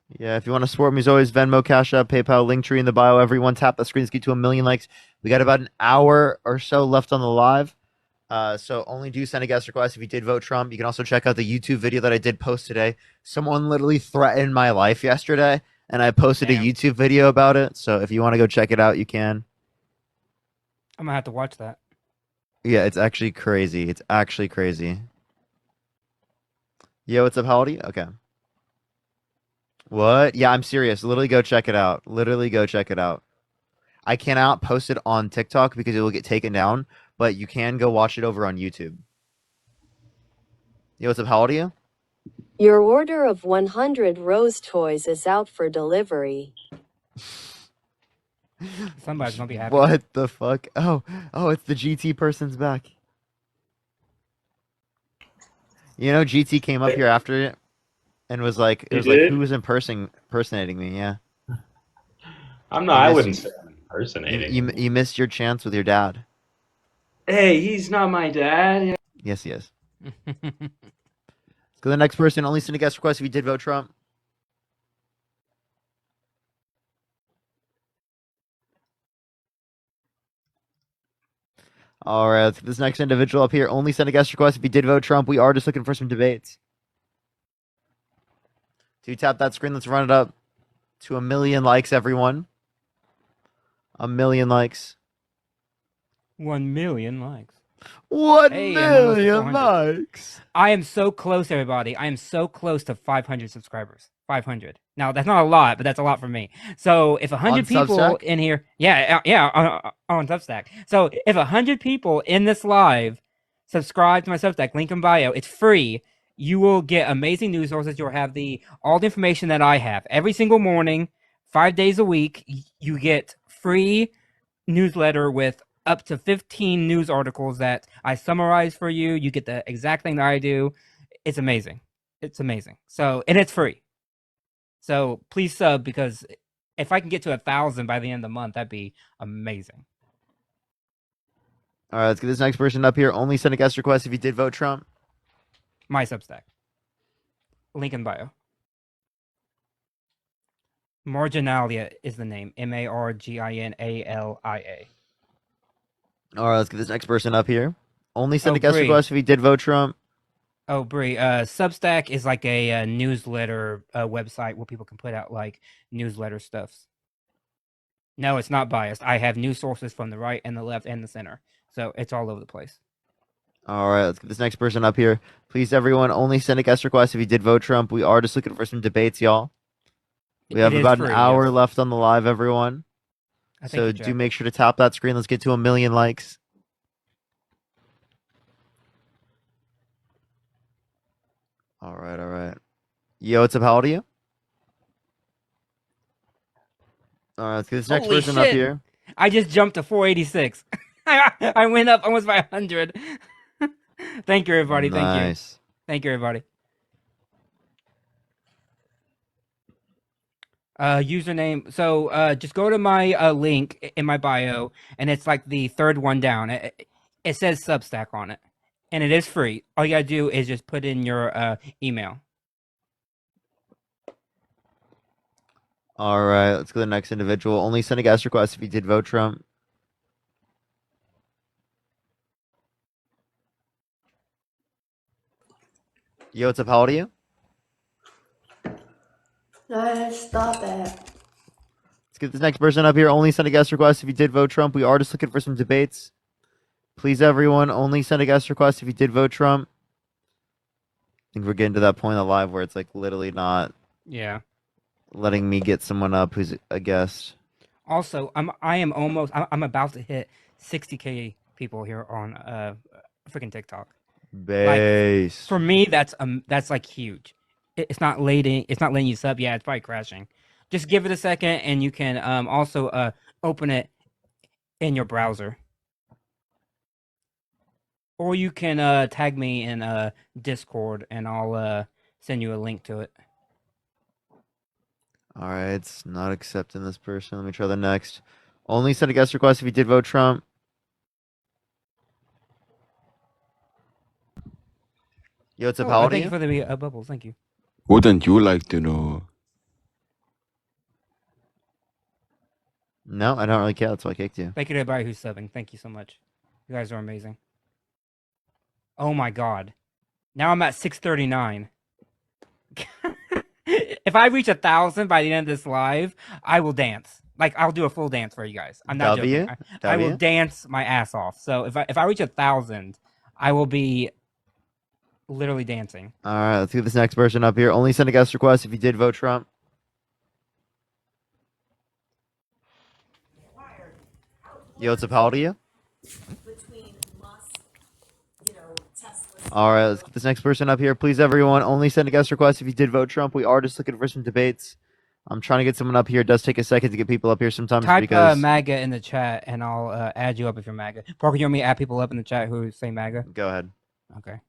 Yeah, if you want to support me as always, Venmo, Cash App, PayPal, Linktree in the bio. Everyone tap the screen. Let's get to 1 million likes. We got about an hour or so left on the live. So only do send a guest request if you did vote Trump. You can also check out the YouTube video that I did post today. Someone literally threatened my life yesterday, and I posted a Damn. YouTube video about it. So if you want to go check it out, you can. I'm gonna have to watch that. Yeah, it's actually crazy. It's actually crazy. Yo, what's up? How old are you? Okay. What? Yeah, I'm serious. Literally go check it out. Literally go check it out. I cannot post it on TikTok because it will get taken down, but you can go watch it over on YouTube. Yo, what's up? How old are you? Your order of 100 Rose toys is out for delivery. Somebody's gonna be happy. What the fuck? Oh, it's the GT person's back. You know, GT came up here after it and was like, it You was like, who did? was impersonating me? Yeah, I'm not. you I missed wouldn't say I'm impersonating him. you missed your chance with your dad. Hey, he's not my dad. Yes, he is. Let's go to the next person. Only send a guest request if you did vote Trump. All right, let's get this next individual up here. Only send a guest request if you did vote Trump. We are just looking for some debates. So you tap that screen. Let's run it up to 1 million likes, everyone. 1 million likes. 1 million likes. 1 Hey, I'm almost to million 400. likes. I am so close, everybody. I am so close to 500 subscribers. 500. Now that's not a lot, but that's a lot for me. So if 100 On people Substack? in here, yeah, on Substack. So if 100 people in this live subscribe to my Substack, link in bio, it's free. You will get amazing news sources. You'll have all the information that I have every single morning, 5 days a week. You get free newsletter with up to 15 news articles that I summarize for you. You get the exact thing that I do. It's amazing. It's amazing. So, and it's free. So please sub, because if I can get to 1,000 by the end of the month, that'd be amazing. All right, let's get this next person up here. Only send a guest request if you did vote Trump. My Substack. Link in bio. Marginalia is the name. Marginalia. All right, let's get this next person up here. Only send Oh, a guest Bree. request if you did vote Trump. Oh, Bree. Substack is like a newsletter website where people can put out like newsletter stuffs. No, it's not biased. I have news sources from the right and the left and the center. So it's all over the place. All right, let's get this next person up here. Please, everyone, only send a guest request if you did vote Trump. We are just looking for some debates, y'all. We have It is about an free, hour yes. left on the live, everyone. So do make sure to tap that screen. Let's get to 1 million likes. All right, all right. Yo, what's up? How old are you? All right, let's get this next Holy person up shit! here. I just jumped to 486. I went up almost by 100. Thank you, everybody. Nice. Thank you, everybody. Username. So just go to my link in my bio, and it's like the third one down. It says Substack on it, and it is free. All you gotta do is just put in your email. All right, let's go to the next individual. Only send a guest request if you did vote Trump. Yo, what's up? How old are you? Stop it. Let's get this next person up here. Only send a guest request if you did vote Trump. We are just looking for some debates. Please, everyone, only send a guest request if you did vote Trump. I think we're getting to that point in the live where it's like literally not letting me get someone up who's a guest. Also, I'm about to hit 60K people here on freaking TikTok. Base. Like, for me, that's like huge. It's not letting you sub. Yeah, it's probably crashing. Just give it a second, and you can also open it in your browser, or you can tag me in Discord, and I'll send you a link to it. All right, it's not accepting this person. Let me try the next. Only send a guest request if you did vote Trump. Yo, what's up? How old are Thank you? you for the bubbles. Thank you. Wouldn't you like to know? No, I don't really care. That's why I kicked you. Thank you to everybody who's subbing. Thank you so much. You guys are amazing. Oh my god. Now I'm at 639. If I reach 1,000 by the end of this live, I will dance. Like I'll do a full dance for you guys. I'm not joking. I will dance my ass off. So if I reach 1,000, I will be literally dancing. All right, let's get this next person up here. Only send a guest request if you did vote Trump. Yo, what's up? How old are you? All right, let's get this next person up here. Please, everyone, only send a guest request if you did vote Trump. We are just looking for some debates. I'm trying to get someone up here. It does take a second to get people up here sometimes Type because MAGA in the chat, and I'll add you up if you're MAGA. Parker, you want me to add people up in the chat who say MAGA? Go ahead. Okay.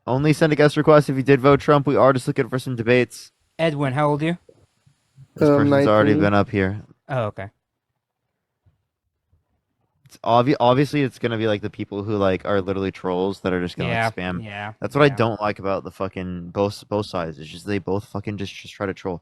Only send a guest request if you did vote Trump. We are just looking for some debates. Edwin, how old are you? This person's 19. already been up here. Oh, okay. It's obviously it's gonna be like the people who like are literally trolls that are just gonna like spam. Yeah. That's what I don't like about the fucking both sides. It's just they both fucking just try to troll.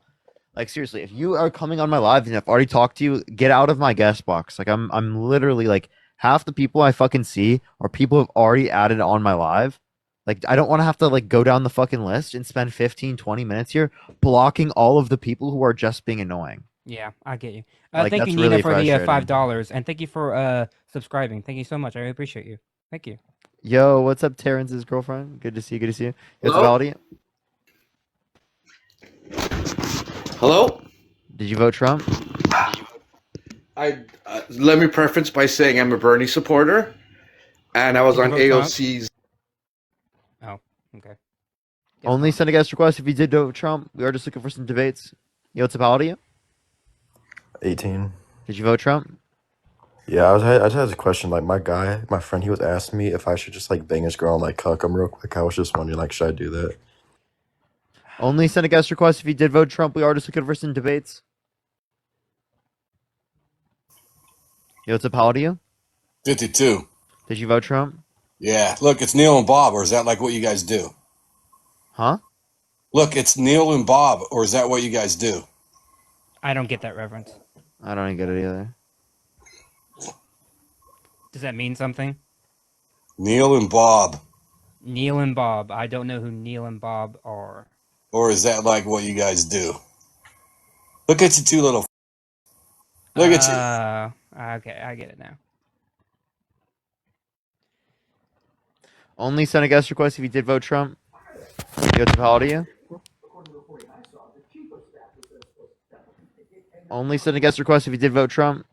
Like seriously, if you are coming on my live and I've already talked to you, get out of my guest box. Like I'm literally like half the people I fucking see are people who've already added on my live. Like I don't want to have to like go down the fucking list and spend 15, 20 minutes here blocking all of the people who are just being annoying. Yeah, I get you. Like, Thank that's you, Nina, really for the frustrating. $5, and thank you for subscribing. Thank you so much. I really appreciate you. Thank you. Yo, what's up, Terrence's girlfriend? Good to see you. Good to see you. It's Hello? Valdi. Hello? Did you vote Trump? I let me preface by saying I'm a Bernie supporter, and I was Did you on vote Trump? AOC's. Oh, okay. Only send a guest request if you did vote Trump. We are just looking for some debates. Yo, what's up? How old are you? 18. Did you vote Trump? Yeah, I just had a question. Like, my friend, he was asking me if I should just, like, bang his girl and, like, cuck him real quick. I was just wondering, like, should I do that? Only send a guest request if you did vote Trump. We are just looking for some debates. Yo, what's up? How old are you? 52. Did you vote Trump? Yeah. Look, it's Neil and Bob, or is that like what you guys do? Huh? Look, it's Neil and Bob, or is that what you guys do? I don't get that reference. I don't even get it either. Does that mean something? Neil and Bob. Neil and Bob. I don't know who Neil and Bob are. Or is that like what you guys do? Look at you two little. Look at you. Okay, I get it now. Only send a guest request if you did vote Trump. Yo, what's up? How old are you? Only send a guest request if you did vote Trump.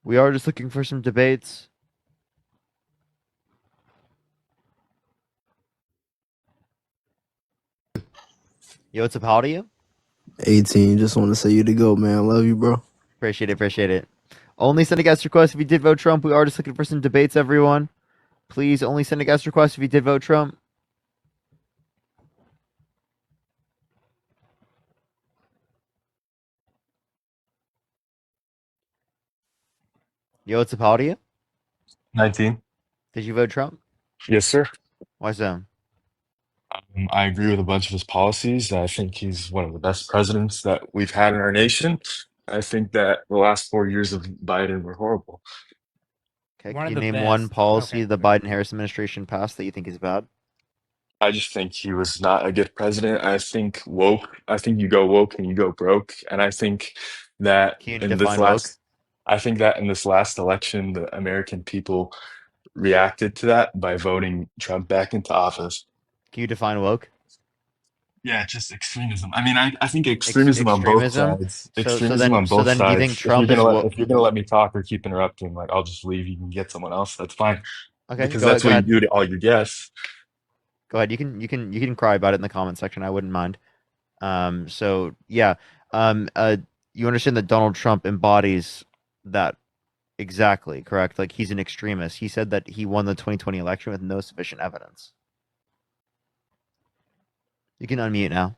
We are just looking for some debates. Yo, what's up? How old are you? 18. Just want to say you the GOAT, man. Love you, bro. Appreciate it. Appreciate it. Only send a guest request if you did vote Trump. We are just looking for some debates, everyone. Please only send a guest request if you did vote Trump. Yo, what's up? How old are you? 19. Did you vote Trump? Yes, sir. Why so? I agree with a bunch of his policies. I think he's one of the best presidents that we've had in our nation. I think that the last 4 years of Biden were horrible. Okay, One can of you the name one best. policy Okay, the okay. Biden-Harris administration passed that you think is bad? I just think he was not a good president. I think you go woke and you go broke. And I think that Can you in define woke? this last election, the American people reacted to that by voting Trump back into office. Can you define woke? Yeah, just extremism. I mean, I think extremism on both Extremism. sides. So Extremism on so both then, do you think sides. Trump is woke? If you're gonna let me talk or keep interrupting, like I'll just leave. You can get someone else. That's fine. Okay, Because go that's what you ahead. do to all your guests. Go ahead. You can cry about it in the comment section. I wouldn't mind. So yeah. You understand that Donald Trump embodies that exactly, correct? Like he's an extremist. He said that he won the 2020 election with no sufficient evidence. You can unmute now.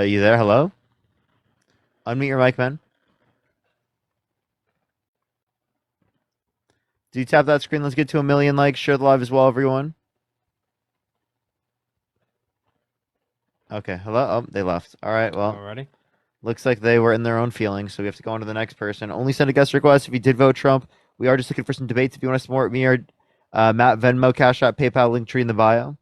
You there? Hello? Unmute your mic, man. Do you tap that screen? Let's get to 1 million likes. Share the live as well, everyone. Okay, hello. Oh, they left. All right, well, Alrighty. looks like they were in their own feelings, so we have to go on to the next person. Only send a guest request if you did vote Trump. We are just looking for some debates. If you want to support me or Matt, Venmo, Cash App, PayPal, link tree in the bio.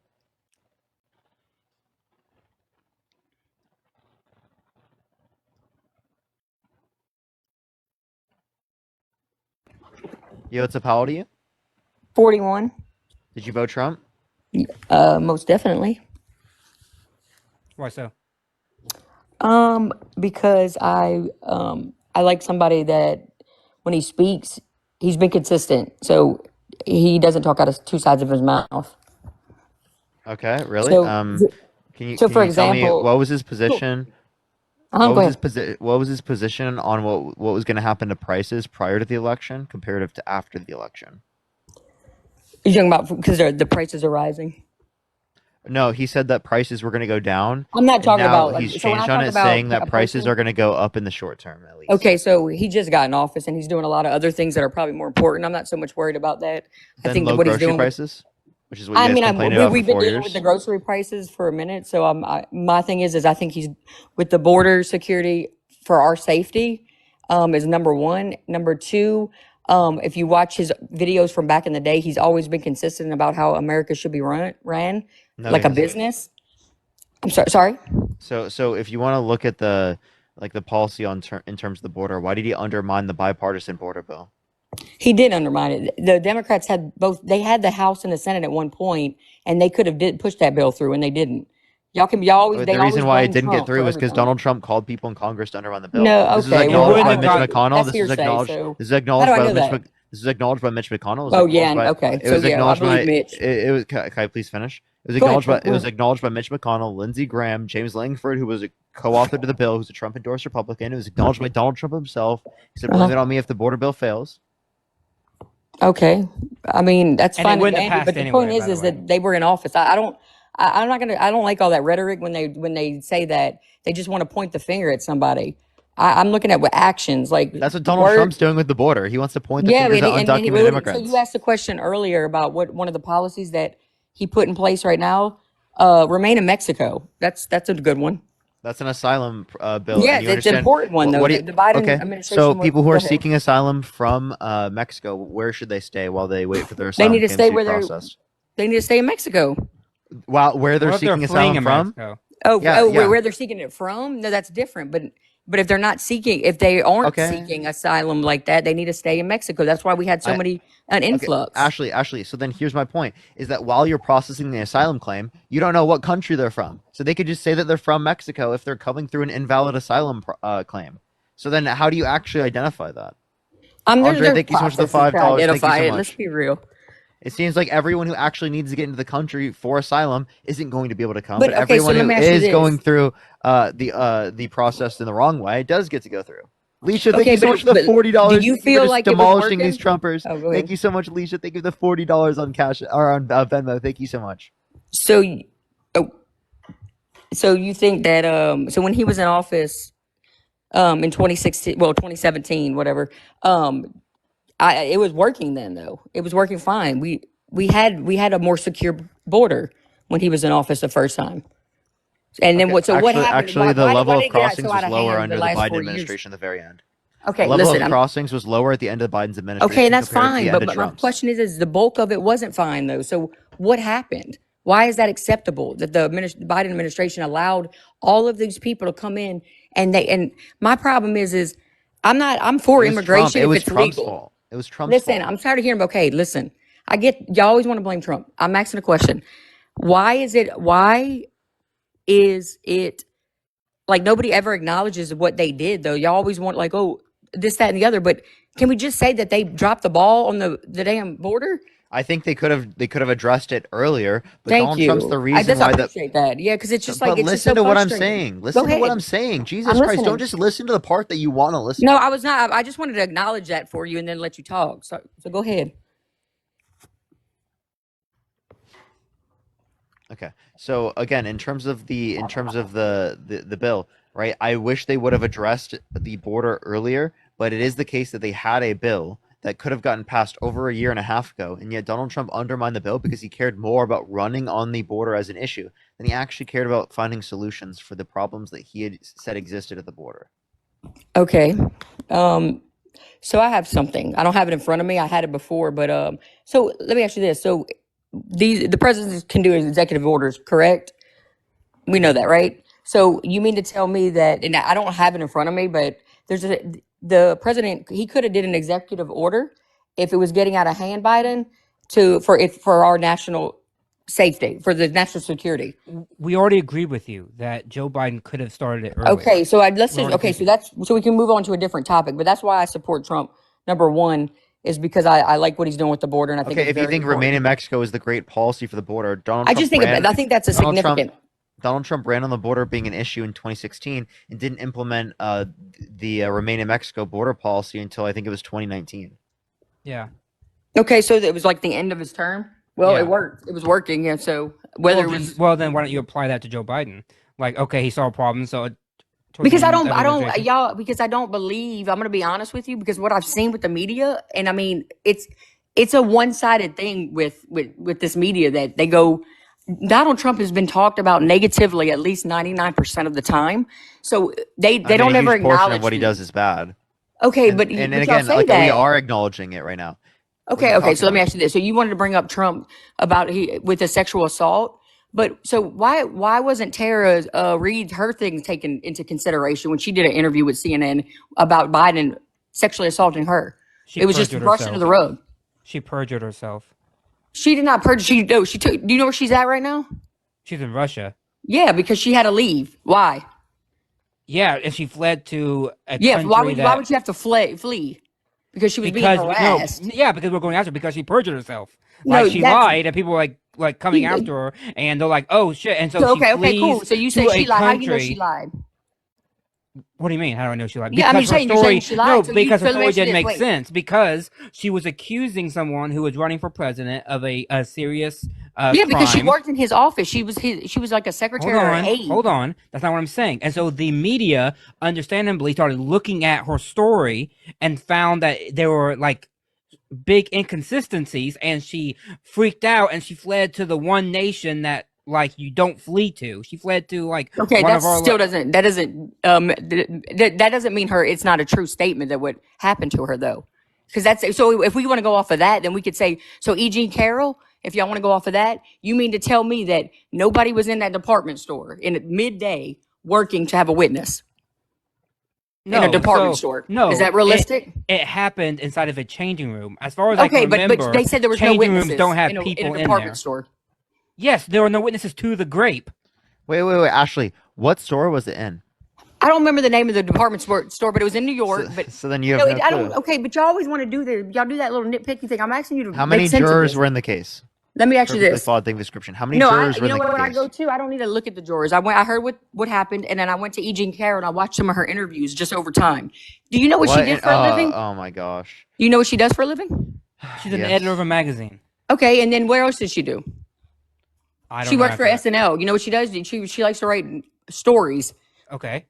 Yo, what's up? How old are you? 41. Did you vote Trump? Most definitely. Why so? Because I like somebody that when he speaks, he's been consistent. So he doesn't talk out of two sides of his mouth. Okay, really? So, Can you so for tell me example, what was his position? go What was ahead. what was his position on what was going to happen to prices prior to the election comparative to after the election? You're talking about because the prices are rising. No, he said that prices were going to go down, I'm not and talking now about like, he's so when I changed on talk it, about saying that a prices person. are going to go up in the short term at least. Okay, so he just got in office and he's doing a lot of other things that are probably more important. I'm not so much worried about that. I Then think that low what he's grocery doing with, prices, which is what you I guys mean, complained about for we've been 4 dealing with years. the grocery prices for a minute. So my thing is I think he's with the border security for our safety is number one. Number two, if you watch his videos from back in the day, he's always been consistent about how America should be ran No, he like a hasn't. business. I'm sorry. So if you want to look at the policy in terms of the border, why did he undermine the bipartisan border bill? He did undermine it. The Democrats had both. They had the House and the Senate at one point, and they could have did push that bill through, and they didn't. Y'all always The they reason always why it blame didn't get Trump through for was because everything. Donald Trump called people in Congress to undermine the bill. No, This is okay. It Well, acknowledged wouldn't by have Mitch got. McConnell. that's This is hearsay. acknowledged. So This is how do acknowledged I by know that? This is acknowledged by Mitch McConnell. It was Oh acknowledged yeah, by. okay. It So was yeah, I acknowledged by. believe Mitch. It was. Can I please finish? It was Go ahead, acknowledged by. Trump. It Go was ahead. acknowledged by Mitch McConnell, Lindsey Graham, James Langford, who was a co-author to the bill, who's a Trump endorsed Republican. It was acknowledged by Donald Trump himself. He said, "Blame it on me if the border bill fails." Okay. I mean, that's And it fine and wouldn't have dandy, passed but the point anyway, by the is way. that they were in office. I'm not gonna. I don't like all that rhetoric when they say that they just want to point the finger at somebody. I'm looking at what actions like That's what Donald word. Trump's doing with the border. He wants to point the Yeah, fingers at and undocumented so you immigrants. asked a question earlier about what one of the policies that he put in place right now. Remain in Mexico. That's a good one. That's an asylum bill, Yeah, and you it's an understand important one though. what do you? The Biden Okay, so administration was. people who Go are ahead. seeking asylum from Mexico, where should they stay while they wait for their They asylum need to claims stay to be where processed? they need to stay in Mexico. While where they're What if they're seeking fleeing asylum in from? Mexico? Yeah, yeah. Where they're seeking it from? No, that's different. But if they're not seeking, if they aren't Okay, seeking asylum like that, they need to stay in Mexico. That's why we had so I many an okay, influx. Ashley. So then here's my point: is that while you're processing the asylum claim, you don't know what country they're from. So they could just say that they're from Mexico if they're coming through an invalid asylum claim. So then, how do you actually identify that? Andre, There's thank you so much for the processes to $5. Thank you identify so it. Let's much. be real. It seems like everyone who actually needs to get into the country for asylum isn't going to be able to come, but But okay, so everyone let who me ask you is going this. through the process in the wrong way does get to go through. Leisha, thank Okay, you so much for the but do $40. you Thank you for feel just like it was demolishing these working? Trumpers. Oh, go Thank ahead. you so much, Leisha. Thank you for the $40 on Cash or on Venmo. Thank you so much. So, oh, so you think that so when he was in office in 2016, well 2017, whatever, it was working then though. It was working fine. We had a more secure border when he was in office the first time. And then Okay, what? So what happened? actually, the level Why of did it get so crossings out was of lower hand the under the last Biden 4 years? administration at the very end. The Okay, level listen. of crossings was lower at the end of Biden's Okay, and administration that's compared to the fine. end of But my Trump's. question is the bulk of it wasn't fine though. So what happened? Why is that acceptable that the Biden administration allowed all of these people to come in and my problem is I'm It for was Trump. immigration It if was it's Trump's legal. fault. It was Trump's Listen, fault. I'm tired of hearing. Okay, listen, I get y'all always want to blame Trump. I'm asking a question. Why is it like nobody ever acknowledges what they did though? Y'all always want like, oh, this, that, and the other. But can we just say that they dropped the ball on the damn border? I think they could have addressed it earlier, but Thank Donald Trump's you. the reason I why the appreciate that. Yeah, because it's just like but it's just listen so to what I'm frustrating. saying. Go Listen to what I'm ahead. saying. I'm Jesus Christ, don't listening. just listen to the part that you want to listen No, to. I was not. I just wanted to acknowledge that for you and then let you talk. So go ahead. Okay. So again, in terms of the bill, right? I wish they would have addressed the border earlier, but it is the case that they had a bill that could have gotten passed over a year and a half ago, and yet Donald Trump undermined the bill because he cared more about running on the border as an issue than he actually cared about finding solutions for the problems that he had said existed at the border. Okay. So I have something. I don't have it in front of me. I had it before, but so let me ask you this. So the president can do executive orders, correct? We know that, right? So you mean to tell me that, and I don't have it in front of me, but the president, he could have did an executive order if it was getting out of hand, Biden, for our national safety, for the national security. We already agreed with you that Joe Biden could have started it earlier. Okay, so let's We just already so we can move on to a different topic. But that's why I support Trump. Number one is because I like what he's doing with the border, and I think Okay, it's if you very think important. remain in Mexico is the great policy for the border, I just think I think that's a Donald Trump- significant. Donald Trump ran on the border being an issue in 2016 and didn't implement the remain in Mexico border policy until I think it was 2019. Yeah. Okay, so it was like the end of his term. Well, Yeah. it worked. It was working, and so whether it was Well, then why don't you apply that to Joe Biden? Like, okay, he saw a problem, so because I don't believe. I'm going to be honest with you because what I've seen with the media, and I mean, it's a one-sided thing with this media that they go. Donald Trump has been talked about negatively at least 99% of the time, so they don't ever a huge portion acknowledge of what he does is bad. Okay, And, but and but y'all again, say like that. we are acknowledging it right now. Okay, We're okay. So let me talking ask you this. So you wanted to bring up Trump about with a sexual assault, but so why wasn't Tara Reid her thing taken into consideration when she did an interview with CNN about Biden sexually assaulting her? It was just perjured brushed herself. under the rug. She perjured herself. She did not purge. She took. Do you know where she's at right now? She's in Russia. Yeah, because she had to leave. Why? Yeah, and she fled to a Yeah. country Why would that you have to flee? Because she was being because harassed. because we're going after her because she perjured herself. No, Like she that's- lied, and people were like coming after her, and they're like, "Oh shit!" And so she okay, flees cool. So you say to she a lied. How do you know country- she lied? What do you mean? How do I know she lied? Yeah, I mean, Because her you're saying she lied, No, so you- because so her let me story ask you didn't this, make wait. sense. Because she was accusing someone who was running for president of a serious Yeah, because she crime. worked in his office. She was like a secretary or an aide. Hold on. That's not what I'm saying. And so the media, understandably, started looking at her story and found that there were like big inconsistencies, and she freaked out and she fled to the one nation that like you don't flee to. She fled to like Okay, one that of our still doesn't that doesn't mean it's not a true statement that what happened to her though. Because that's so if we want to go off of that, then we could say so E. Jean Carroll, if y'all want to go off of that, you mean to tell me that nobody was in that department store in midday working to have a witness? In a department store. No, Is that realistic? It happened inside of a changing room. As far as I Okay, can remember, but they said there was no changing witnesses rooms don't have in a people in department there. store. Yes, there were no witnesses to the grape. Wait, Ashley, what store was it in? I don't remember the name of the department store, but it was in New York. So then you have no I clue. don't. Okay, but y'all always want to do y'all do that little nitpicky thing. I'm asking you to. How many make sense of jurors this. were in the case? Let me ask you Perfectly this. flawed thing description. How many No, jurors were you in know the what? When I case? go to, I don't need to look at the jurors. I heard what happened, and then I went to E. Jean Carroll and I watched some of her interviews just over time. Do you know what she did for a living? Oh my gosh. Do you know what she does for a living? She's an Yes. editor of a magazine. Okay, and then where else did she do? I don't She know works for after SNL. You know what she does? She likes to write stories. that. Okay.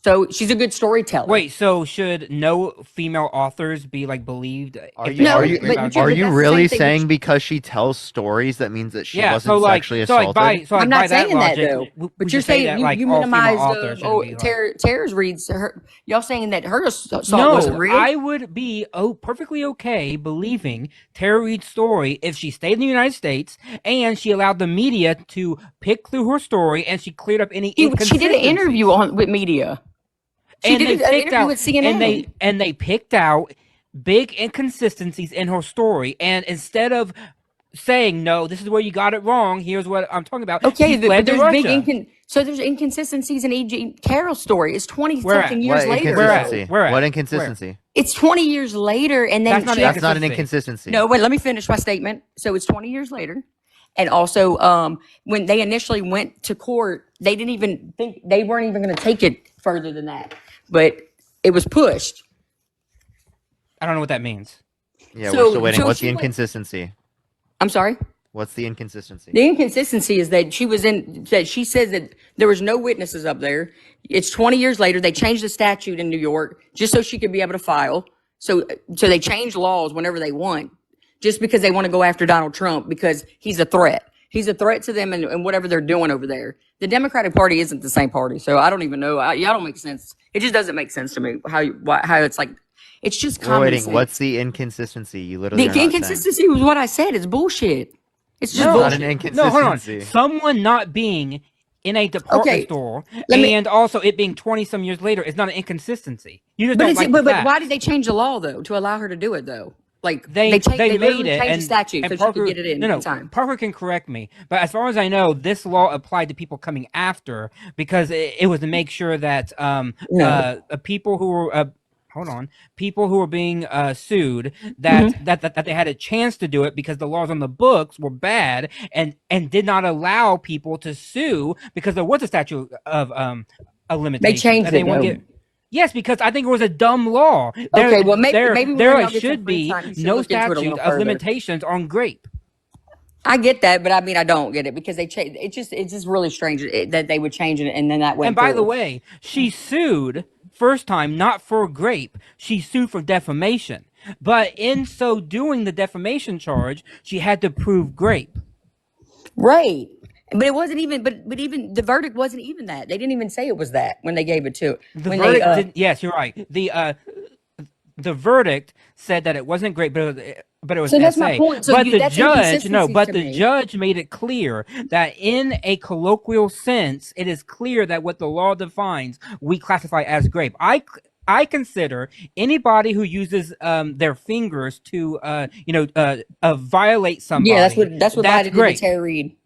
So she's a good storyteller. Wait, so should no female authors be like believed? Are if you they No, are write you but about you're- are but you that's the really same thing, saying but- because she tells stories that means that she yeah, wasn't so like, sexually so like assaulted? by so like I'm by not that saying logic, that though. we But should you're say saying that, you, like, you all female minimize authors shouldn't be like- Tara's reads her. Y'all saying that her assault No, wasn't real? I would be perfectly okay believing Tara Reid's story if she stayed in the United States and she allowed the media to pick through her story and she cleared up any She inconsistencies. did an interview with media. She and did they an picked interview out with CNN. and they picked out big inconsistencies in her story, and instead of saying no, this is where you got it wrong, here's what I'm talking about. Okay, she but fled to there's big Russia. so there's inconsistencies in E.G. Carroll's story. It's 20 Where something at? years What later. inconsistency? Where at? What inconsistency? It's 20 years later, and then That's not she- That's not an Inconsistency. inconsistency. No, wait, let me finish my statement. So it's 20 years later. And also, when they initially went to court, they didn't even think they weren't even going to take it further than that. But it was pushed. I don't know what that means. Yeah, So- we're still waiting. so What's the she went- inconsistency? I'm sorry. What's the inconsistency? The inconsistency is that she says that there was no witnesses up there. It's 20 years later. They changed the statute in New York just so she could be able to file. So they change laws whenever they want, just because they want to go after Donald Trump because he's a threat. He's a threat to them and whatever they're doing over there. The Democratic Party isn't the same party, so I don't even know. Y'all don't make sense. It just doesn't make sense to me how it's like. It's just common Waiting, sense. what's the inconsistency? You literally The inconsistency was what I said. It's bullshit. It's just Not bullshit. an inconsistency. No, hold on. Someone not being in a department store and also it being 20 some years later is not an inconsistency. You just don't like the but facts. why did they change the law though to allow her to do it though? Like they made it change and the statute so Parker, she could get it in time. Parker can correct me, but as far as I know, this law applied to people coming after because it was to make sure that people who were people who were being sued that they had a chance to do it because the laws on the books were bad and did not allow people to sue because there was a statute of a limitation. They changed it. Yes, because I think it was a dumb law. Okay, well, maybe there should be no statute of limitations on grape. I get that, but I mean, I don't get it because they change. It's just really strange that they would change it, and then that went. And by the way, she sued first time not for grape. She sued for defamation, but in so doing, the defamation charge, she had to prove grape. Right. But it wasn't even. But even the verdict wasn't even that. They didn't even say it was that when they gave it to. The verdict didn't. Yes, you're right. The verdict said that it wasn't great, but it was. So that's my point. So but the judge made it clear that in a colloquial sense, it is clear that what the law defines, we classify as grape. I consider anybody who uses their fingers to violate somebody. Yeah, that's what Biden did to Tara Reid.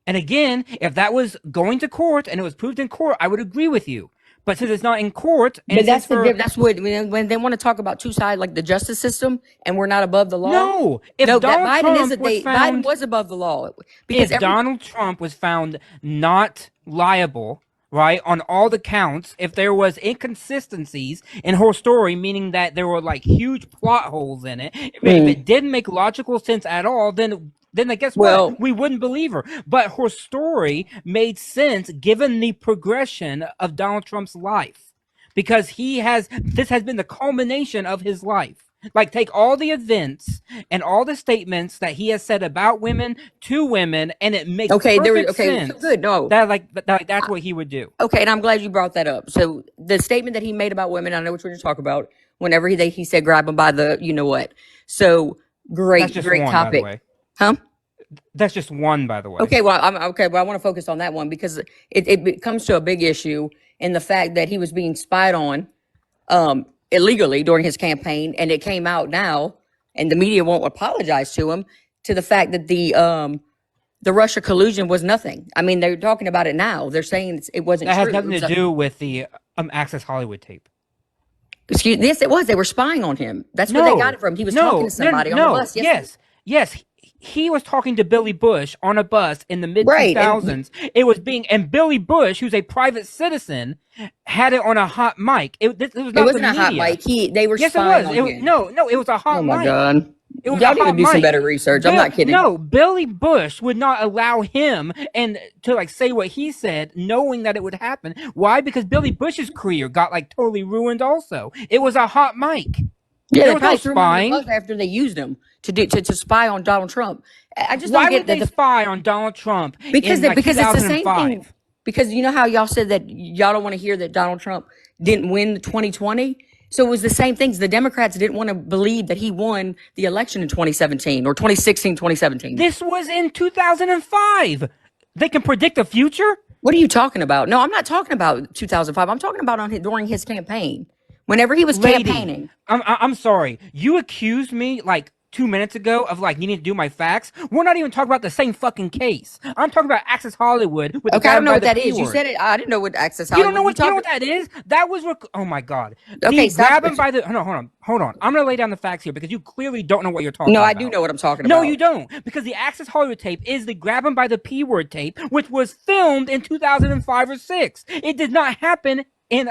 And again, if that was going to court and it was proved in court, I would agree with you. But since it's not in court, but that's what when they want to talk about two sides, like the justice system, and we're not above the law. No, Biden was above the law because Donald Trump was found not liable, right, on all the counts, if there was inconsistencies in her story, meaning that there were like huge plot holes in it, if it didn't make logical sense at all, then I guess what? We wouldn't believe her. But her story made sense given the progression of Donald Trump's life. Because this has been the culmination of his life. Like, take all the events and all the statements that he has said about women to women, and it makes perfect sense. So good. No, that's what he would do. Okay, and I'm glad you brought that up. So the statement that he made about women, I know what you're going to talk about. Whenever he said grab them by the you know what. So great topic. Huh? That's just one, by the way. Okay, well, I want to focus on that one because it comes to a big issue in the fact that he was being spied on illegally during his campaign, and it came out now, and the media won't apologize to him to the fact that the Russia collusion was nothing. I mean, they're talking about it now. They're saying it wasn't true. That has nothing to do with the Access Hollywood tape. Excuse me. Yes, it was. They were spying on him. That's where they got it from. He was talking to somebody on the bus. Yes. He was talking to Billy Bush on a bus in the mid-2000s. And Billy Bush, who's a private citizen, had it on a hot mic. It wasn't a hot mic. They were spying on him. No, it was a hot mic. Oh my God. Y'all need to do some better research. I'm not kidding. No, Billy Bush would not allow him to say what he said, knowing that it would happen. Why? Because Billy Bush's career got totally ruined also. It was a hot mic. Yeah, they probably threw him on the bus after they used him to spy on Donald Trump. I just don't get that. Why would they spy on Donald Trump? Because it's the same thing. Because you know how y'all said that y'all don't want to hear that Donald Trump didn't win 2020? So it was the same things. The Democrats didn't want to believe that he won the election in 2017 or 2016, 2017. This was in 2005. They can predict the future? What are you talking about? No, I'm not talking about 2005. I'm talking about during his campaign. Whenever he was campaigning. I'm sorry. You accused me 2 minutes ago of needing to do my facts. We're not even talking about the same fucking case. I'm talking about Access Hollywood. I don't know what that is. You said it. I didn't know what Access Hollywood. You don't know what that is? That was oh my God. Okay, grab him by the. Hold on. I'm gonna lay down the facts here because you clearly don't know what you're talking about. No, I do know what I'm talking about. No, you don't, because the Access Hollywood tape is the grab him by the P word tape, which was filmed in 2005 or 6. It did not happen in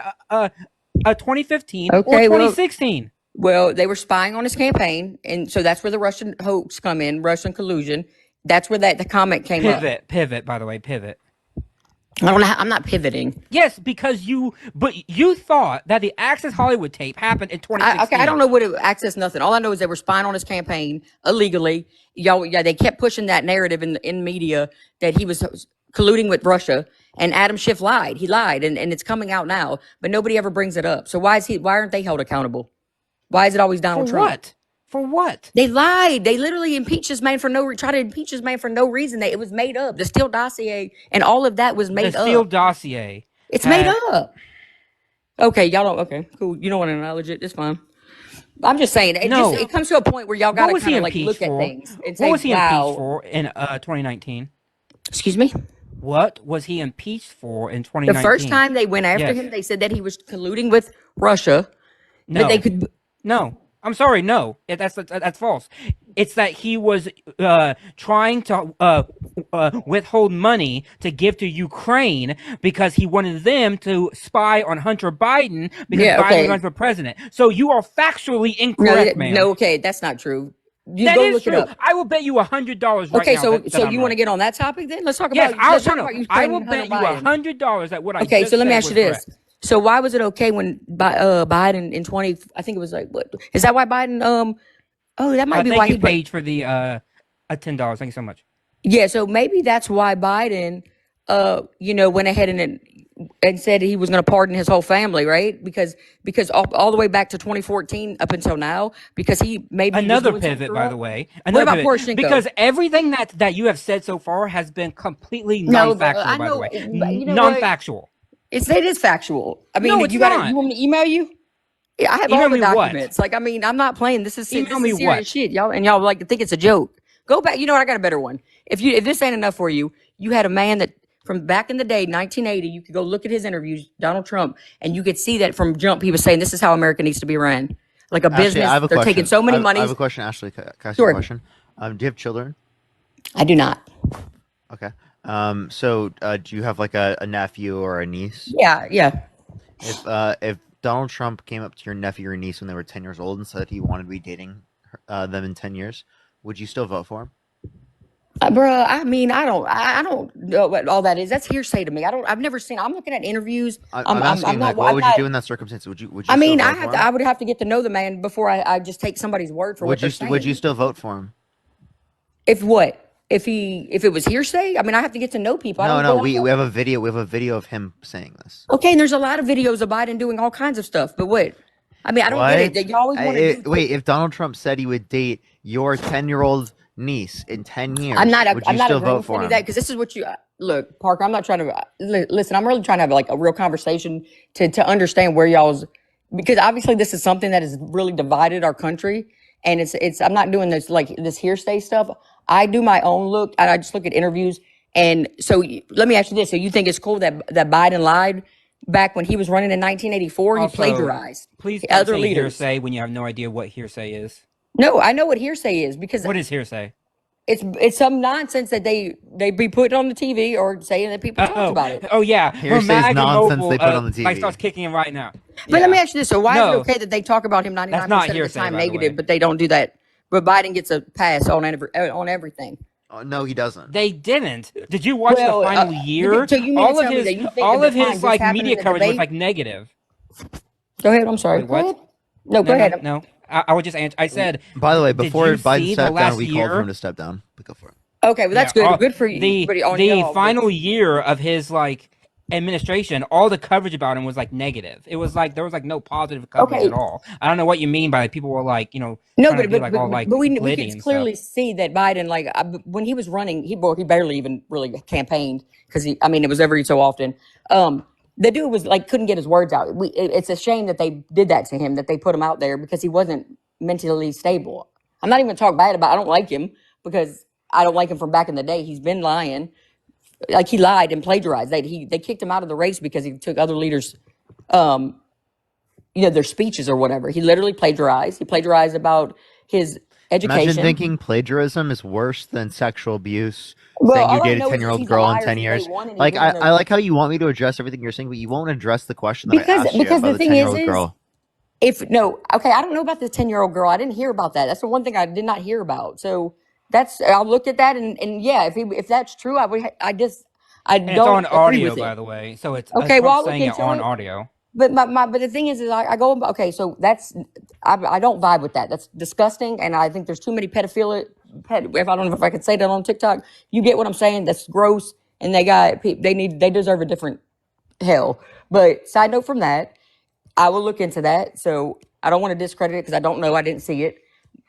2015 or 2016. Well, they were spying on his campaign, and so that's where the Russian hoax come in, Russian collusion. That's where the comment came up. Pivot, by the way, pivot. I'm not pivoting. Yes, because you thought that the Access Hollywood tape happened in 2016. I don't know what it access nothing. All I know is they were spying on his campaign illegally. Y'all, yeah, they kept pushing that narrative in media that he was colluding with Russia. And Adam Schiff lied. He lied, and it's coming out now. But nobody ever brings it up. So why aren't they held accountable? Why is it always Donald For Trump? what? For what? They lied. They literally impeached this man try to impeach this man for no reason. It was made up. The Steele dossier and all of that was made The up. Steele dossier. It's made up. Okay, y'all don't. Okay, cool. You don't want to acknowledge it. It's fine. I'm just saying. It comes to a point where y'all got to kind of like look at things and say, what was he wow. impeached for in 2019? Excuse me? What was he impeached for in 2019? The first time they went after him, they said that he was colluding with Russia. No. That they could. No. I'm sorry, no. That's false. It's that he was trying to withhold money to give to Ukraine because he wanted them to spy on Hunter Biden because Biden was running for president. So you are factually incorrect, man. No, okay, that's not true. That go is look true. it up. I will bet you $100 right now. Okay, so that you want to get on that topic then? Let's talk yes, about. I will bet you $100 that what I okay, just so let me said ask you was this. correct. So why was it okay when Biden in 20? I think it was like what? Is that why Biden? Oh, that might be why he he paid for the $10. Thank you so much. Yeah, so maybe that's why Biden, went ahead and said he was going to pardon his whole family, right? Because all the way back to 2014 up until now, because he maybe another pivot, by the way. What about Poroshenko? Because everything that you have said so far has been completely non-factual. By the way, non-factual. It is factual. I mean, no, it's you not. want me to email you? Yeah, I have email all the What? documents. Like, I mean, I'm not playing. This is serious what? shit, y'all like think it's a joke. Go back. You know what? I got a better one. If this ain't enough for you, you had a man that from back in the day, 1980. You could go look at his interviews, Donald Trump, and you could see that from jump. He was saying this is how America needs to be run, like a business. I have a They're question. taking so many money. I have a question, Ashley. Can I ask you a question? Do you have children? I do not. Okay. So do you have like a nephew or a niece? Yeah. If Donald Trump came up to your nephew or niece when they were 10 years old and said he wanted to be dating them in 10 years, would you still vote for him? Bruh, I mean, I don't know what all that is. That's hearsay to me. I've never seen. I'm looking at interviews. I'm asking, not, what would you do in that circumstance? Would you? I mean, still vote for him? I would have to get to know the man before I just take somebody's word for what they're saying. Would you still vote for him? If what? If it was hearsay? I mean, I have to get to know people. No. We have a video. We have a video of him saying this. Okay, and there's a lot of videos of Biden doing all kinds of stuff. But what? I mean, I don't get it. You always want to wait. If Donald Trump said he would date your 10-year-old niece in 10 years, I'm not still vote for him? that because this is what you look, Parker. I'm not trying to listen. I'm really trying to have like a real conversation to understand where y'all's, because obviously this is something that has really divided our country, and it's I'm not doing this like this hearsay stuff. I do my own look, and I just look at interviews. And so let me ask you this: so you think it's cool that Biden lied back when he was running in 1984? Also, he plagiarized. Please don't other say leaders. Hearsay when you have no idea what hearsay is. No, I know what hearsay is because what is hearsay? It's some nonsense that they be putting on the TV or saying that people talk about it. Oh yeah, hearsay is nonsense they put on the TV. Like starts kicking him right now. But let me ask you this: so why is it okay that they talk about him 99% of the time negative, but they don't do that? But Biden gets a pass on everything. No, he doesn't. They didn't. Did you watch the final year? So you all of his like media coverage was like negative. Go ahead. I'm sorry. Wait, what? No, go ahead. No. I would just answer. I said. By the way, before Biden stepped down, we year? called for him to step down. But go for it. Okay, well that's good. Good for you. The final year of his like administration, all the coverage about him was like negative. It was like there was like no positive coverage at all. I don't know what you mean by like, people were like, no, but we can clearly see that Biden, like when he was running, he barely even really campaigned because it was every so often. The dude was like couldn't get his words out. It's a shame that they did that to him, that they put him out there because he wasn't mentally stable. I'm not even talking bad about. I don't like him because I don't like him from back in the day. He's been lying. Like he lied and plagiarized. They kicked him out of the race because he took other leaders, their speeches or whatever. He literally plagiarized. He plagiarized about his education. Imagine thinking plagiarism is worse than sexual abuse. Saying you dated a 10-year-old girl in 10 years. Like I like how you want me to address everything you're saying, but you won't address the question that I asked you about the 10-year-old girl. I don't know about the 10-year-old girl. I didn't hear about that. That's the one thing I did not hear about. So I'll look at that and yeah, if that's true, I And it's on don't agree audio, with by it. the way. So it's Okay, well, Trump I'll look saying it into on it. audio. But but the thing is I go, okay, so that's I don't vibe with that. That's disgusting, and I think there's too many pedophilia. If I don't know if I could say that on TikTok, you get what I'm saying? That's gross, and they deserve a different hell. But side note from that, I will look into that. So I don't want to discredit it because I don't know. I didn't see it.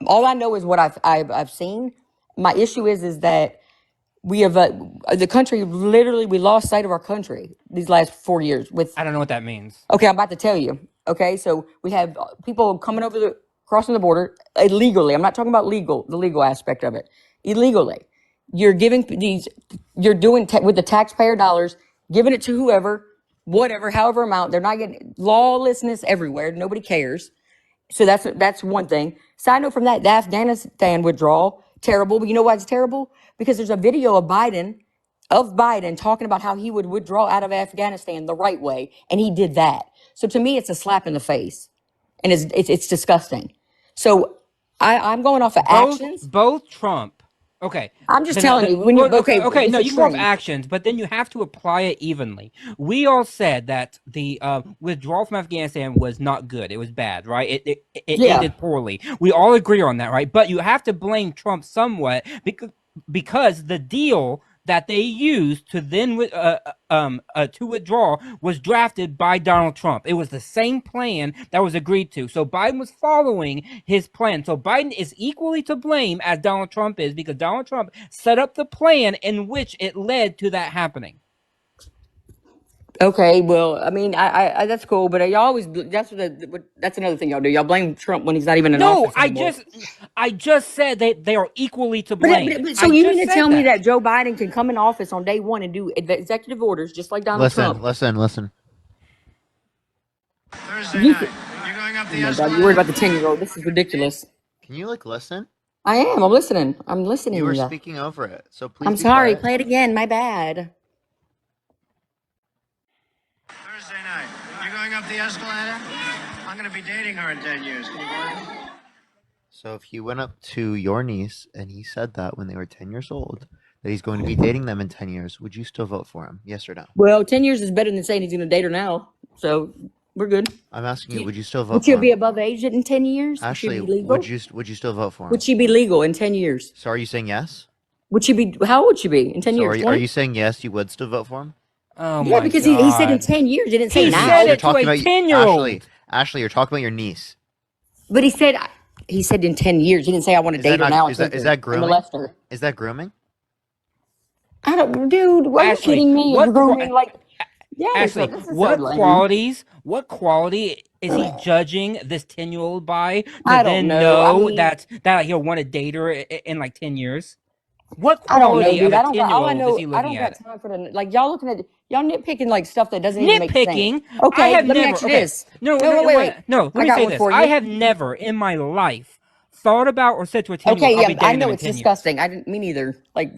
All I know is what I've seen. My issue is that we have the country literally we lost sight of our country these last 4 years with. I don't know what that means. Okay, I'm about to tell you. Okay, so we have people coming over crossing the border illegally. I'm not talking about the legal aspect of it. Illegally, you're giving you're doing with the taxpayer dollars, giving it to whoever, whatever, however amount. They're not getting lawlessness everywhere. Nobody cares. So that's one thing. Side note from that, the Afghanistan withdrawal, terrible. But you know why it's terrible? Because there's a video of Biden talking about how he would withdraw out of Afghanistan the right way, and he did that. So to me, it's a slap in the face, and it's disgusting. So I'm going off of actions. Both Trump. Okay. I'm just telling you when you Okay. it's No, you can go off extreme. actions, but then you have to apply it evenly. We all said that the withdrawal from Afghanistan was not good. It was bad, right? It Yeah. ended poorly. We all agree on that, right? But you have to blame Trump somewhat because the deal that they used to then to withdraw was drafted by Donald Trump. It was the same plan that was agreed to. So Biden was following his plan. So Biden is equally to blame as Donald Trump is because Donald Trump set up the plan in which it led to that happening. Okay, well, I mean, I that's cool, but y'all always that's another thing y'all do. Y'all blame Trump when he's not even in No, office anymore. I just said that they are equally to blame. So you mean to tell me that Joe Biden can come in office on day one and do executive orders just like Donald Trump? Listen. Thursday night, you're going up the Oh my God, escalator. you're worried about the 10-year-old. This is ridiculous. Can you listen? I am. I'm listening. I'm listening. You were speaking over it, so please. I'm be sorry. quiet. Play it again. My bad. Thursday night, you're going up the escalator. I'm going to be dating her in 10 years. Can you believe it? So if he went up to your niece and he said that when they were 10 years old, that he's going to be dating them in 10 years, would you still vote for him? Yes or no? Well, 10 years is better than saying he's going to date her now. So we're good. I'm asking you, would you still vote Would for she him? be above age in 10 years? Ashley, would she be legal? would you still vote for him? Would she be legal in 10 years? So are you saying yes? Would she be, how old would she be in 10 So years? are you saying yes, you would still vote for him? Oh Yeah, my because God. he said in 10 years. He didn't say He now. said You're it to talking a about 10-year-old. Ashley, you're talking about your niece. But he said in 10 years. He didn't say I want to date her now. Is that grooming? Is that grooming? I don't, dude. Are you kidding me? what Grooming, like, yeah. Ashley, what quality is he judging this 10-year-old by to I don't then know. I mean, that he'll want to date her in like 10 years? What I don't know, quality dude. of a I don't. All I 10-year-old know, is he I looking don't got at? time for the like. Y'all nitpicking like stuff that doesn't even make Nitpicking? sense. Okay, I have let me never. ask you Okay, this. no, wait. no. Let I me got say one this. for you. I have never in my life thought about or said to a 10-year-old, Okay, I'll be yeah, I dating know them in it's 10 years. disgusting. I didn't mean either. Like,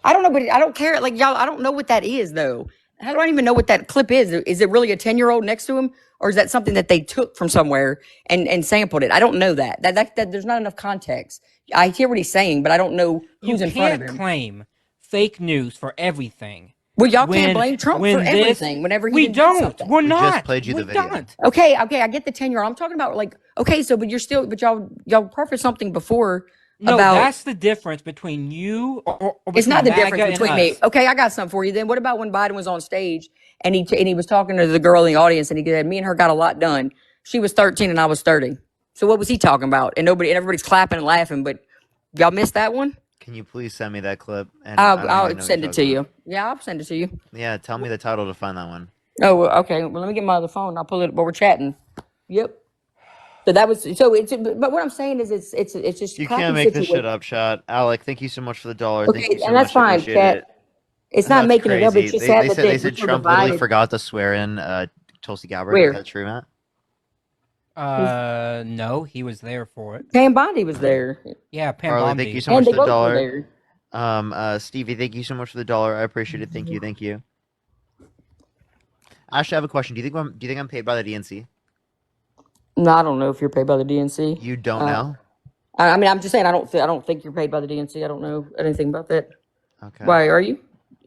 I don't know, but I don't care. Like, y'all, I don't know what that is though. I don't even know what that clip is. Is it really a 10-year-old next to him, or is that something that they took from somewhere and sampled it? I don't know that. That there's not enough context. I hear what he's saying, but I don't know who's in front of him. You can't claim fake news for everything. Well, y'all can't blame Trump for everything. Whenever he didn't do something. We're not. We just played you the video. Okay, I get the 10-year-old. I'm talking about like, okay, so but y'all preface something before. No, about, that's the difference between you or it's not the difference MAGA between and me. us. Okay, I got something for you. Then what about when Biden was on stage and he was talking to the girl in the audience and he said, "Me and her got a lot done. She was 13 and I was 30." So what was he talking about? And everybody's clapping and laughing, but y'all missed that one. Can you please send me that clip? And I'll send it to you. Yeah, I'll send it to you. Yeah, tell me the title to find that one. Oh, okay. Well, let me get my other phone. I'll pull it while we're chatting. Yep. So that was but what I'm saying is it's just you can't make this shit up, Chad. Alec, thank you so much for the $1. Okay, thank you so and that's much. fine, Cat. It's not making it up. It's just sad that they said Trump literally forgot to swear in Tulsi Gabbard. Where? Is that true, Matt? No, he was there for it. Pam Bondi was there. Yeah, Pam Harley, Bondi. thank you so much for the $1. Stevie, thank you so much for the $1. I appreciate it. Thank you. Ashley, I have a question. Do you think I'm paid by the DNC? No, I don't know if you're paid by the DNC. You don't know? I mean, I'm just saying I don't think you're paid by the DNC. I don't know anything about that. Okay. Why are you?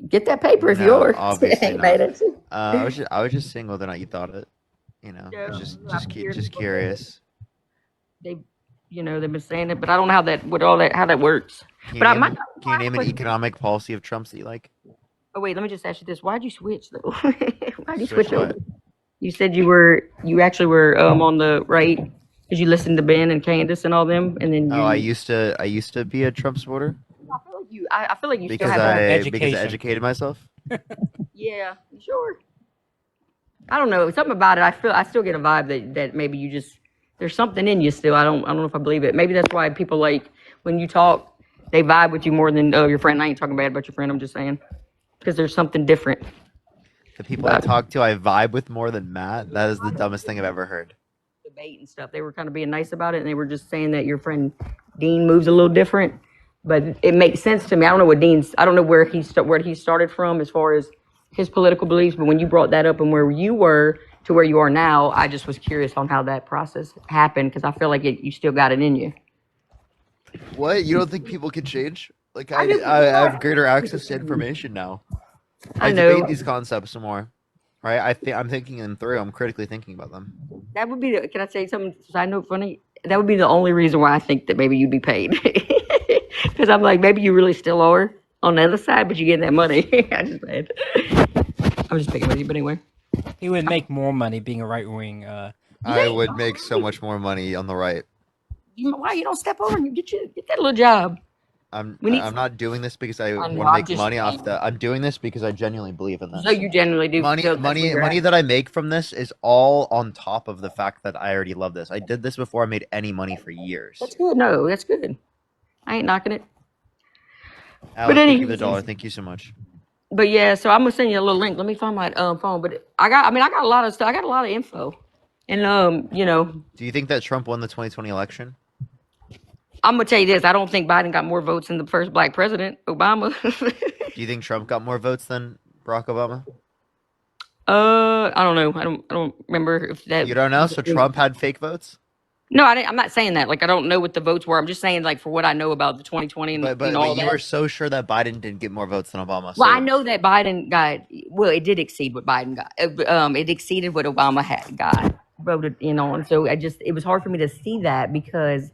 Get that paper if No, yours. obviously Ain't mad not. at you. I was just seeing whether or not you thought it. You know, Yeah, just I'm hearing just people say it. curious. They, they've been saying it, but I don't know how that how that works. Can you But I name might. can you name an economic policy of Trump's that you like? Oh wait, let me just ask you this: why'd you switch though? Why'd you Switch switch over? what? You said you actually were on the right because you listened to Ben and Candace and all them, and then Oh, I used to be a Trump supporter I feel like you. I feel like you still because have that. because I Education. educated myself. Yeah, sure. I don't know something about it. I still get a vibe that maybe you just there's something in you still. I don't know if I believe it. Maybe that's why people like when you talk, they vibe with you more than your friend. I ain't talking bad about your friend. I'm just saying because there's something different. The people I talk to, I vibe with more than Matt. That is the dumbest thing I've ever heard. Debate and stuff. They were kind of being nice about it, and they were just saying that your friend Dean moves a little different. But it makes sense to me. I don't know what Dean's. I don't know where he started from as far as his political beliefs. But when you brought that up and where you were to where you are now, I just was curious on how that process happened because I feel like you still got it in you. What? You don't think people can change? Like I do. I have greater access to information now. I debate know. these concepts some more. Right? I'm thinking them through. I'm critically thinking about them. That would be. Can I say something? Side note, funny. That would be the only reason why I think that maybe you'd be paid. Because I'm like, maybe you really still are on the other side, but you get that money. I'm just picking with you, but anyway. He would make more money being a right wing. I would make so much more money on the right. Why you don't step over and get that little job? I'm not doing this because I want to make money off the. I'm doing this because I genuinely believe in this. So you genuinely do. Money that I make from this is all on top of the fact that I already love this. I did this before I made any money for years. That's good. No, that's good. I ain't knocking it. Alex, thank you for the $1. Thank you so much. But yeah, so I'm gonna send you a little link. Let me find my phone. But I got a lot of stuff. I got a lot of info, and Do you think that Trump won the 2020 election? I'm gonna tell you this. I don't think Biden got more votes than the first black president, Obama. Do you think Trump got more votes than Barack Obama? I don't know. I don't remember if that. You don't know? So Trump had fake votes? No, I'm not saying that. Like I don't know what the votes were. I'm just saying like for what I know about the 2020 and But all you that. were so sure that Biden didn't get more votes than Obama. Well, I know that Biden got. Well, it did exceed what Biden got. It exceeded what Obama had got voted in on. So it was hard for me to see that because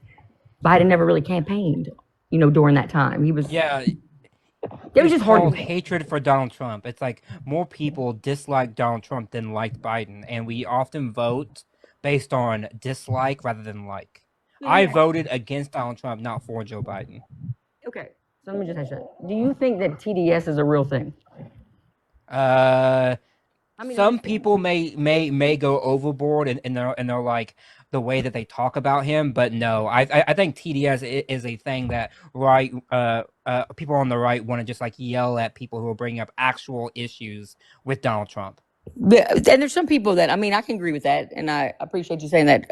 Biden never really campaigned. During that time, he was. Yeah. It was just hard. Hatred for Donald Trump. It's like more people dislike Donald Trump than like Biden, and we often vote based on dislike rather than like. Yeah. I voted against Donald Trump, not for Joe Biden. Okay, so let me just ask you: do you think that TDS is a real thing? Some people may go overboard and they're like the way that they talk about him, but no, I think TDS is a thing that people on the right want to just like yell at people who are bringing up actual issues with Donald Trump. And there's some people that I can agree with that, and I appreciate you saying that.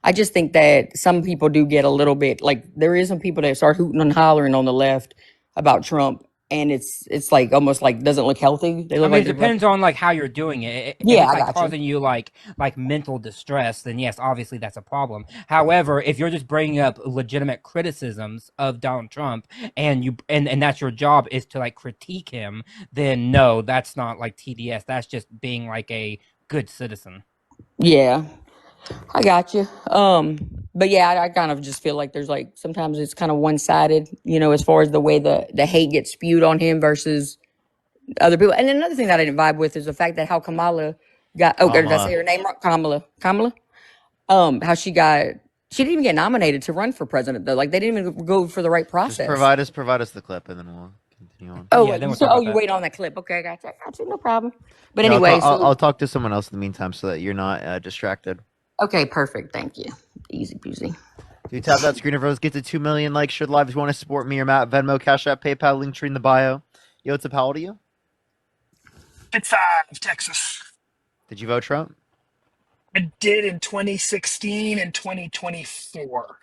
I just think that some people do get a little bit like there is some people that start hooting and hollering on the left about Trump, and it's like almost like doesn't look healthy. They look it depends on like how you're doing it. If Yeah, it's I like got causing you like mental distress, then yes, obviously that's a problem. However, if you're just bringing up legitimate criticisms of Donald Trump and that's your job is to like critique him, then no, that's not like TDS. That's just being like a good citizen. Yeah, I got you. But yeah, I kind of just feel like there's like sometimes it's kind of one sided, as far as the way the hate gets spewed on him versus other people. And another thing that I didn't vibe with is the fact that how Kamala got. Oh, did I say her name wrong? Kamala. How she didn't even get nominated to run for president though. Like they didn't even go for the right process. Just provide us the clip and then we'll continue on. Oh, yeah, you wait on that clip. Okay, I got you. No problem. But anyway, I'll talk to someone else in the meantime so that you're not distracted. Okay, perfect. Thank you. Easy peasy. Do tap that screen of rose, get to 2 million likes, shared live if you want to support me or Matt. Venmo, Cash App, PayPal, link tree in the bio. Yo, what's up? How old are you? It's 5, Texas. Did you vote Trump? I did in 2016 and 2024.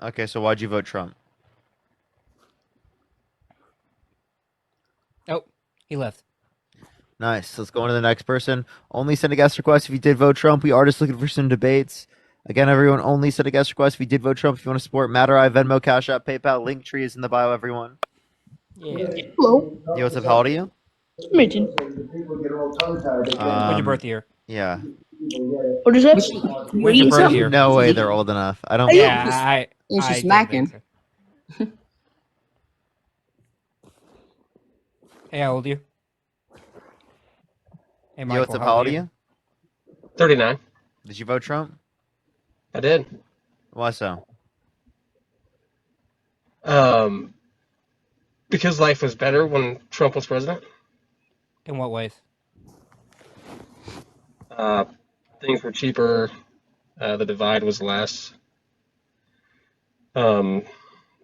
Okay, so why'd you vote Trump? Oh, he left. Nice. Let's go on to the next person. Only send a guest request if you did vote Trump. We are just looking for some debates. Again, everyone, only send a guest request if you did vote Trump. If you want to support Matt or I, Venmo, Cash App, PayPal, link tree is in the bio, everyone. Yeah. Hello. Yo, what's up? How old are you? Imagine. When's your birth year? Yeah. What is that? When's your Eating birth something? year? No way they're old enough. I don't. Yeah, And she's I didn't think smacking. so. Hey, how old are you? Hey, Yo, what's Michael, up? how How old old are are you? you? 39. Did you vote Trump? I did. Why so? Um, because life was better when Trump was president. In what ways? Uh, things were cheaper. The divide was less. Um,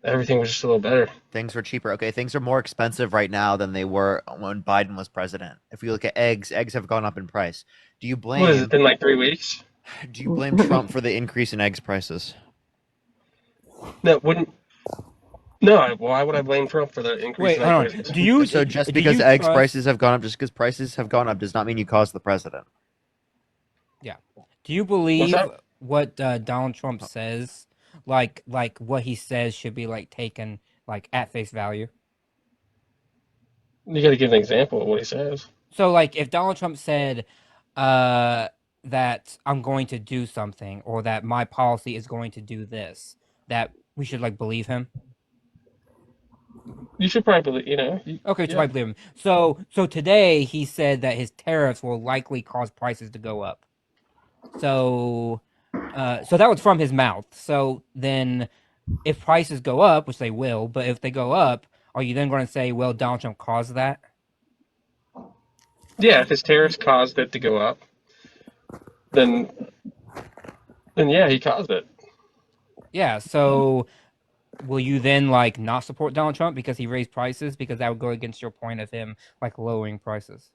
everything was just a little better. Things were cheaper. Okay, things are more expensive right now than they were when Biden was president. If we look at eggs have gone up in price. Do you What has it blame been like 3 weeks? Trump for the increase in eggs prices? No, wouldn't. No, why would I blame Trump for the increase Wait, in hold egg on. prices? So just do because you eggs trust? prices have gone up, just because prices have gone up, does not mean you caused the president. Yeah. Do you What's believe that? what Donald Trump says? Like what he says should be like taken like at face value. You got to give an example of what he says. So like if Donald Trump said that I'm going to do something or that my policy is going to do this, that we should like believe him. You should probably, Okay, to yeah. believe him. So today he said that his tariffs will likely cause prices to go up. So so that was from his mouth. So then if prices go up, which they will, but if they go up, are you then going to say, well, Donald Trump caused that? Yeah, if his tariffs caused it to go up, then yeah, he caused it. Yeah, so will you then like not support Donald Trump because he raised prices because that would go against your point of him like lowering prices?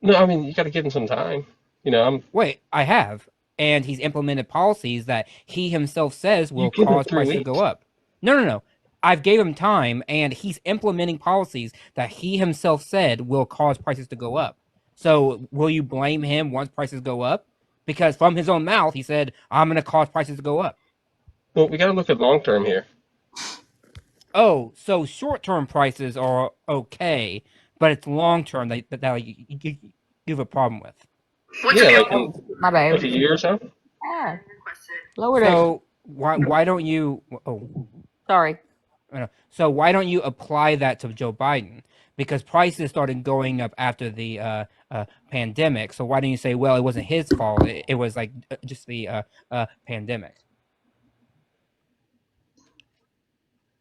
No, I mean you got to give him some time. I'm. Wait, I have. And he's implemented policies that he himself says You will give him cause three prices to go weeks. up. No. I've gave him time and he's implementing policies that he himself said will cause prices to go up. So will you blame him once prices go up? Because from his own mouth, he said, I'm going to cause prices to go up. Well, we got to look at long term here. Oh, so short term prices are okay, but it's long term that you have a problem with. Yeah, like in My like a bad. year or so. Ah, lower that. So why don't you? Oh, Sorry. so why don't you apply that to Joe Biden? Because prices started going up after the pandemic. So why don't you say, well, it wasn't his fault. It was like just the pandemic.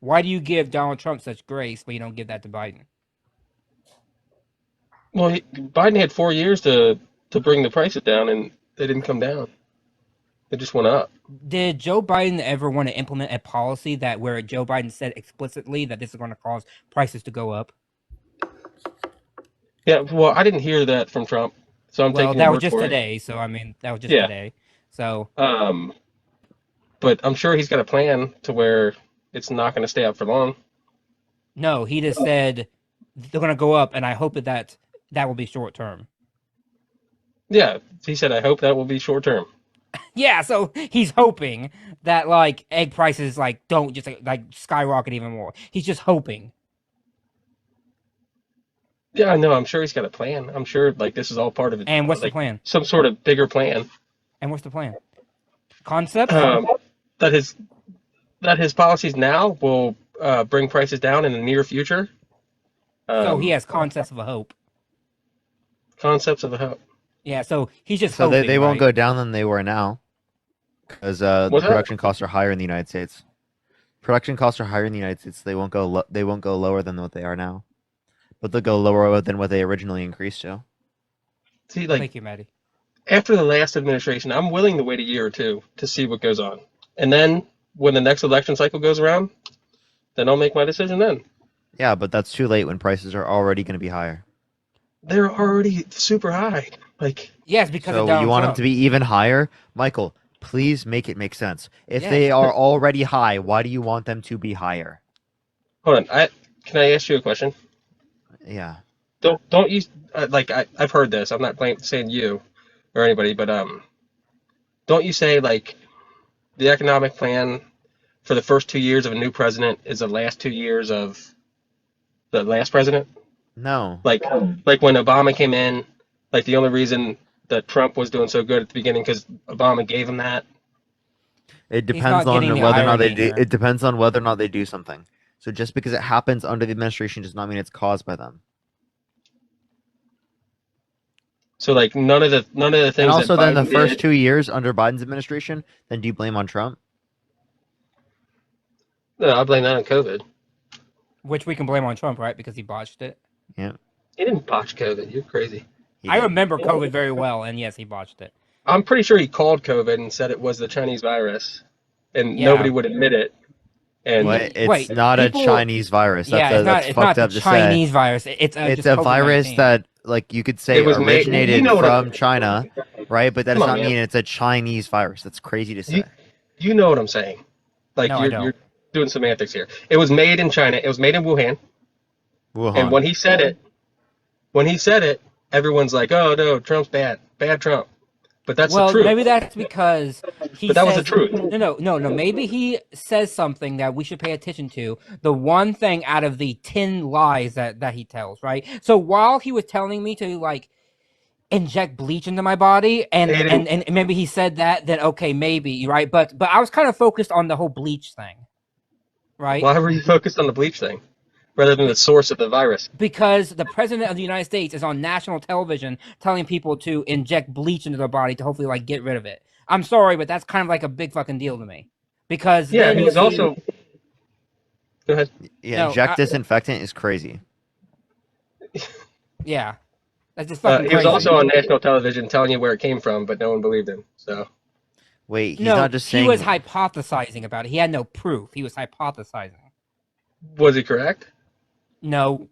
Why do you give Donald Trump such grace, but you don't give that to Biden? Well, Biden had 4 years to bring the prices down, and they didn't come down. They just went up. Did Joe Biden ever want to implement a policy that where Joe Biden said explicitly that this is going to cause prices to go up? Yeah, well, I didn't hear that from Trump, so I'm Well, taking your that was word just for it. today. So I mean, that was just Yeah. today. So But I'm sure he's got a plan to where it's not going to stay up for long. no, he just said they're going to go up, and I hope that will be short term. Yeah, he said, I hope that will be short term. Yeah, so he's hoping that like egg prices like don't just like skyrocket even more. He's just hoping. Yeah, I know. I'm sure he's got a plan. I'm sure like this is all part of it, And what's the like plan? some sort of bigger plan. And what's the plan? Concepts? Um, that his policies now will bring prices down in the near future. So he has concepts of a hope. Concepts of a hope. Yeah, so he's just So hoping, they won't right? go down than they were now, because the What's that? production costs are higher in the United States. Production costs are higher in the United States. They won't go. They won't go lower than what they are now, but they'll go lower than what they originally increased to. See, like Thank you, Maddie. after the last administration, I'm willing to wait a year or two to see what goes on, and then when the next election cycle goes around, then I'll make my decision then. Yeah, but that's too late when prices are already going to be higher. They're already super high. Like, Yes, because of So Donald you want them Trump. to be even higher, Michael? Please make it make sense. If Yes. they are already high, why do you want them to be higher? hold on. Can I ask you a question? Yeah. Don't you like I've heard this. I'm not saying you or anybody, but don't you say like the economic plan for the first 2 years of a new president is the last 2 years of the last president? No. Like when Obama came in, like the only reason that Trump was doing so good at the beginning because Obama gave him that. It He's depends not getting on the whether or not they irony do. here. It depends on whether or not they do something. So just because it happens under the administration does not mean it's caused by them. So like none of the And things also, that then the Biden first did. 2 years under Biden's administration, then do you blame on Trump? No, I blame that on COVID. Which we can blame on Trump, right? Because he botched it. Yeah, He didn't botch COVID. You're crazy. he I did. remember COVID very well, and yes, he botched it. I'm pretty sure he called COVID and said it was the Chinese virus, and Yeah. nobody would admit it. And What? It's Wait, not people- a Chinese virus. Yeah, That's it's not fucked the up to say. Chinese virus. It's It's just a virus COVID-19. that, like, you could say It was made- originated you know what from I'm- China, right? But that Come does on, not man. mean it's a Chinese virus. That's crazy to say. You know what I'm saying? Like No, I don't. you're doing semantics here. It was made in China. It was made in Wuhan. Wuhan. And when he said it, everyone's like, "Oh no, Trump's bad Trump." But that's well, the truth. maybe that's because he. But that was the says- truth. No. Maybe he says something that we should pay attention to. The one thing out of the 10 lies that he tells, right? So while he was telling me to like inject bleach into my body, and maybe he said that, then okay, maybe right. But I was kind of focused on the whole bleach thing, right? Why were you focused on the bleach thing rather than the source of the virus? Because the president of the United States is on national television telling people to inject bleach into their body to hopefully like get rid of it. I'm sorry, but that's kind of like a big fucking deal to me. Because Yeah, then he you was see- also. Go ahead. Yeah, No, inject I- disinfectant is crazy. yeah, that's just fucking He was crazy. also on national television telling you where it came from, but no one believed him. So Wait, he's no, not just saying. he was hypothesizing about it. He had no proof. He was hypothesizing. was he correct? No,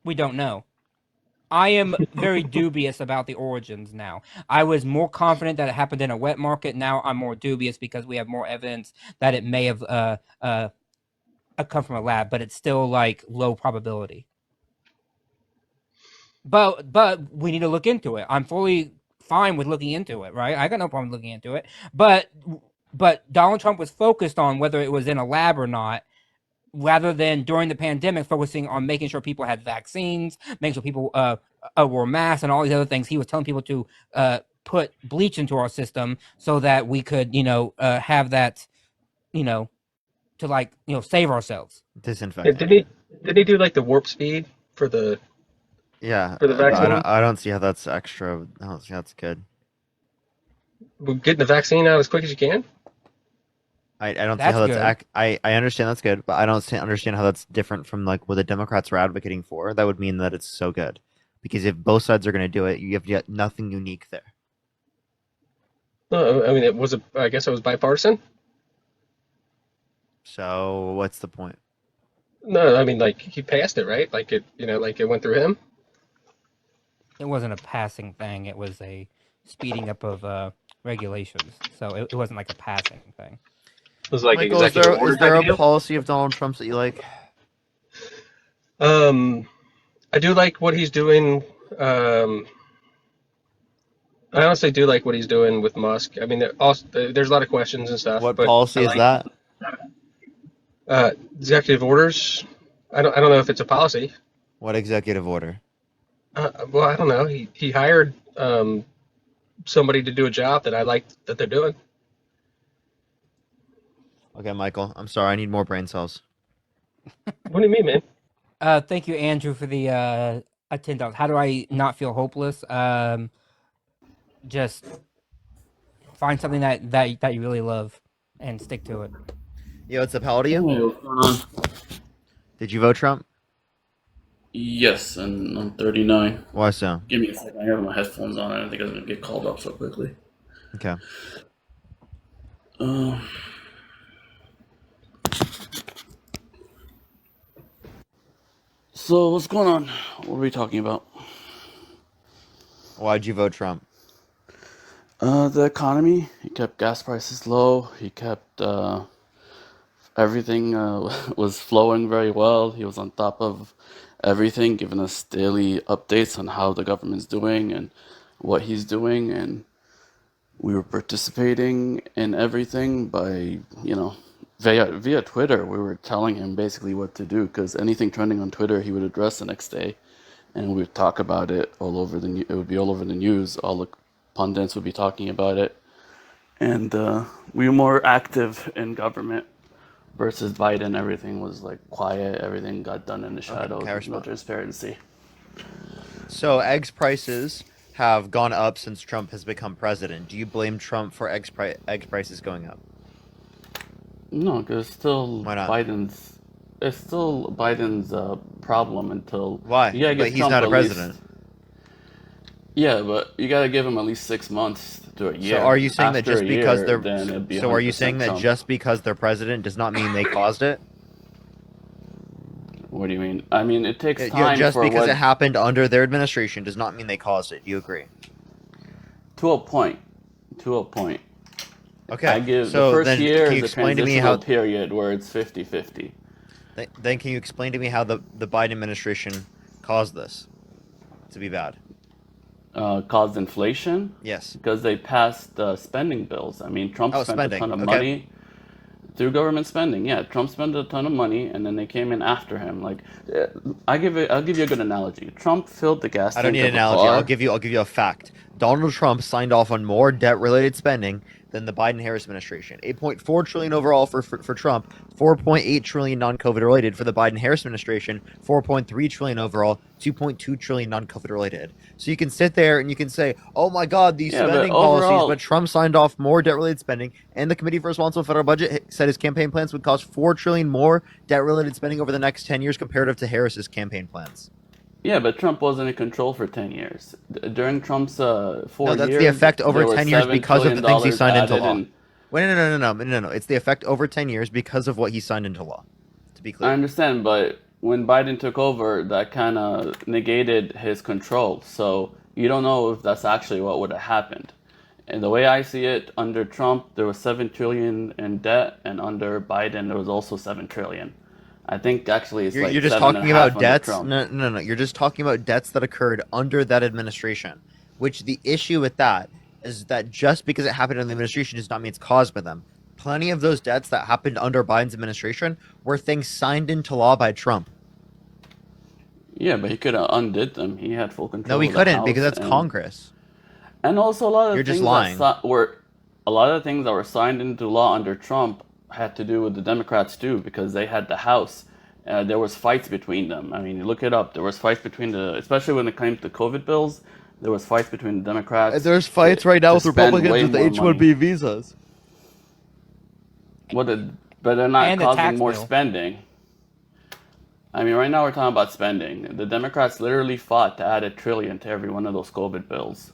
we don't know. I am very dubious about the origins now. I was more confident that it happened in a wet market. Now I'm more dubious because we have more evidence that it may have come from a lab, but it's still like low probability. But we need to look into it. I'm fully fine with looking into it, right? I got no problem looking into it. But Donald Trump was focused on whether it was in a lab or not, rather than during the pandemic focusing on making sure people had vaccines, making sure people wore masks and all these other things. He was telling people to put bleach into our system so that we could, have that, to like, save ourselves. Disinfectant. Did he do like the warp speed for the? Yeah, For the vaccine? I don't see how that's extra. I don't see how that's good. Getting the vaccine out as quick as you can? I don't see That's how that's good. I understand that's good, but I don't understand how that's different from like what the Democrats were advocating for. That would mean that it's so good, because if both sides are going to do it, you have yet nothing unique there. No, I mean I guess it was bipartisan. So what's the point? No, I mean like he passed it, right? Like it, like it went through him. It wasn't a passing thing. It was a speeding up of regulations. So it wasn't like a passing thing. It was like Michael, executive order is there type a deal? policy of Donald Trump's that you like? I do like what he's doing. I honestly do like what he's doing with Musk. I mean, there's a lot of questions and stuff. What but policy I is like, that? Executive orders. I don't know if it's a policy. What executive order? Well, I don't know. He hired somebody to do a job that I like that they're doing. Okay, Michael, I'm sorry. I need more brain cells. What do you mean, man? Thank you, Andrew, for the $10. How do I not feel hopeless? Just find something that you really love and stick to it. Yo, what's up? How old are you? Hey, what's going on? Did you vote Trump? Yes, and I'm 39. Why so? Give me a second. I have my headphones on. I don't think I was going to get called up so quickly. Okay. So, what's going on? What are we talking about? Why'd you vote Trump? The economy. He kept gas prices low. He kept everything was flowing very well. He was on top of everything, giving us daily updates on how the government's doing and what he's doing, and we were participating in everything by, via Twitter, we were telling him basically what to do because anything trending on Twitter, he would address the next day, and we would talk about it all over it would be all over the news. All the pundits would be talking about it, and we were more active in government versus Biden. Everything was like quiet. Everything got done in the shadows. Okay, With no transparency. So eggs prices have gone up since Trump has become president. Do you blame Trump for egg prices going up? No, because still Why not? it's still Biden's problem until Why? you gotta But give he's Trump not a at least- president. Yeah, but you gotta give him at least 6 months to a year. So are you saying that After just a because year, they're then it'd be so are you 100% saying that Trump. just because they're president does not mean they caused it? What do you mean? I mean, it takes Yeah, time just for because what it happened under their administration does not mean they caused it. Do you agree? to a point. To a point. Okay. I give so the first then year can you is a explain to me transitional how period where it's 50-50. then can you explain to me how the Biden administration caused this to be bad? Caused inflation? Yes. Because they passed spending bills. I mean, Trump spent spending. a ton of Okay. money through government spending. Yeah, Trump spent a ton of money, and then they came in after him. Like, I'll give you a good analogy. Trump filled the gas I don't tank need of an a analogy. car. I'll give you a fact. Donald Trump signed off on more debt-related spending than the Biden-Harris administration. $8.4 trillion overall for Trump, $4.8 trillion non-COVID related. For the Biden-Harris administration, $4.3 trillion overall, $2.2 trillion non-COVID related. So you can sit there and you can say, "Oh my God, these Yeah, but spending policies," overall- but Trump signed off more debt-related spending, and the Committee for Responsible Federal Budget said his campaign plans would cost $4 trillion more debt-related spending over the next 10 years comparative to Harris's campaign plans. Yeah, but Trump wasn't in control for 10 years. During Trump's 4 No, that's years, the effect over there was 10 years $7 because of the things he trillion signed into added law. in- Wait, no. It's the effect over 10 years because of what he signed into law. To be I clear. understand, but when Biden took over, that kind of negated his control. So you don't know if that's actually what would have happened. And the way I see it, under Trump, there was $7 trillion in debt, and under Biden, there was also $7 trillion. I think actually it's like You're just 7.5 talking about under debts. Trump. No. You're just talking about debts that occurred under that administration. Which the issue with that is that just because it happened in the administration does not mean it's caused by them. Plenty of those debts that happened under Biden's administration were things signed into law by Trump. Yeah, but he could have undid them. He had full control. No, he of the couldn't because House that's and- Congress. And also, a lot of You're things just lying. were a lot of things that were signed into law under Trump had to do with the Democrats too, because they had the House. There was fights between them. I mean, you look it up. There was fights between especially when it came to COVID bills. There was fights between the Democrats. There's fights right now to with spend Republicans way with the more money. H-1B visas. But they're not And the causing tax more bill. spending. I mean, right now we're talking about spending. The Democrats literally fought to add $1 trillion to every one of those COVID bills.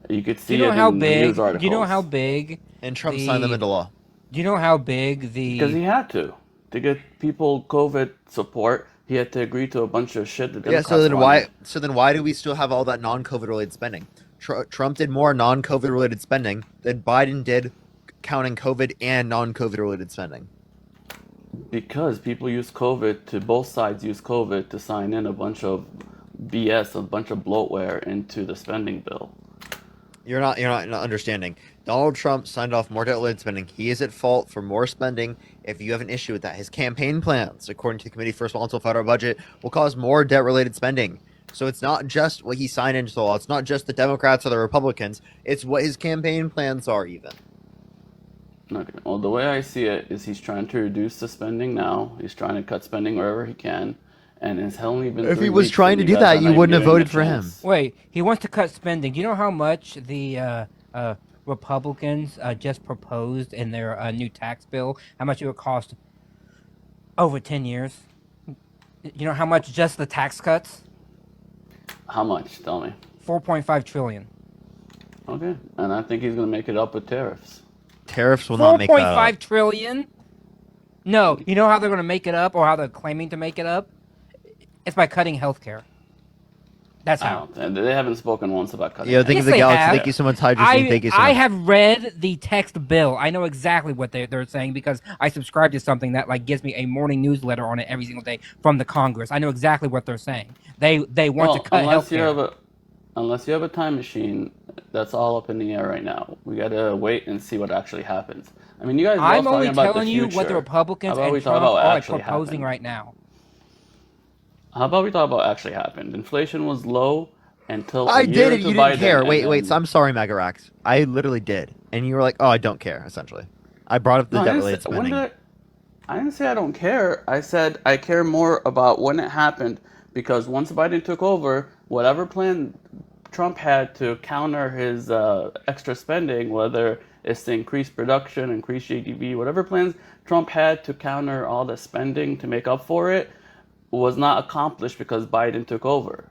You could Do see you know it how in the big? news articles. Do you know how big? And Trump signed them into law. Do you know how big the? Because he had to get people COVID support. He had to agree to a bunch of shit. The Yeah, Democrats so then wanted. why do we still have all that non-COVID related spending? Trump did more non-COVID related spending than Biden did counting COVID and non-COVID related spending. Because people use COVID to both sides use COVID to sign in a bunch of BS, a bunch of bloatware into the spending bill. You're not understanding. Donald Trump signed off more debt-related spending. He is at fault for more spending. If you have an issue with that, his campaign plans, according to the Committee for Responsible Federal Budget, will cause more debt-related spending. So it's not just what he signed into law. It's not just the Democrats or the Republicans. It's what his campaign plans are, even. Okay. Well, the way I see it is he's trying to reduce the spending now. He's trying to cut spending wherever he can. And it's only been If 3 he was weeks trying and to do guys that, are you not wouldn't have giving him a voted for him. chance. Wait, he wants to cut spending. Do you know how much the Republicans just proposed in their new tax bill? How much it would cost over 10 years? You know how much just the tax cuts? How much? Tell me. 4.5 trillion. Okay. And I think he's going to make it up with tariffs. Tariffs will not make that up. 4.5 trillion? No, you know how they're going to make it up, or how they're claiming to make it up? It's by cutting healthcare. That's how. And they haven't spoken once about cutting. Yeah, think of the they galaxy. have. Thank you so much, Hydrogen. Thank you so much. I have read the text bill. I know exactly what they're saying because I subscribe to something that like gives me a morning newsletter on it every single day from the Congress. I know exactly what they're saying. They want to cut healthcare. Unless you have a time machine That's all up in the air right now. We gotta wait and see what actually happens. I mean, you guys love I'm talking only about the telling you what the future. How Republicans about and we talk Trump about what are actually proposing happened? right now. How about we talk about what actually happened? Inflation was low until a I year did it. into You didn't Biden, care. and Wait. So then I'm sorry, Magarax. I literally did, and you were like, "Oh, I don't care." Essentially, I brought up the no, I didn't say debt-related when spending. did I didn't say I don't care. I said I care more about when it happened because once Biden took over, whatever plan Trump had to counter his extra spending, whether it's to increase production, increase GDP, whatever plans Trump had to counter all the spending to make up for it, was not accomplished because Biden took over.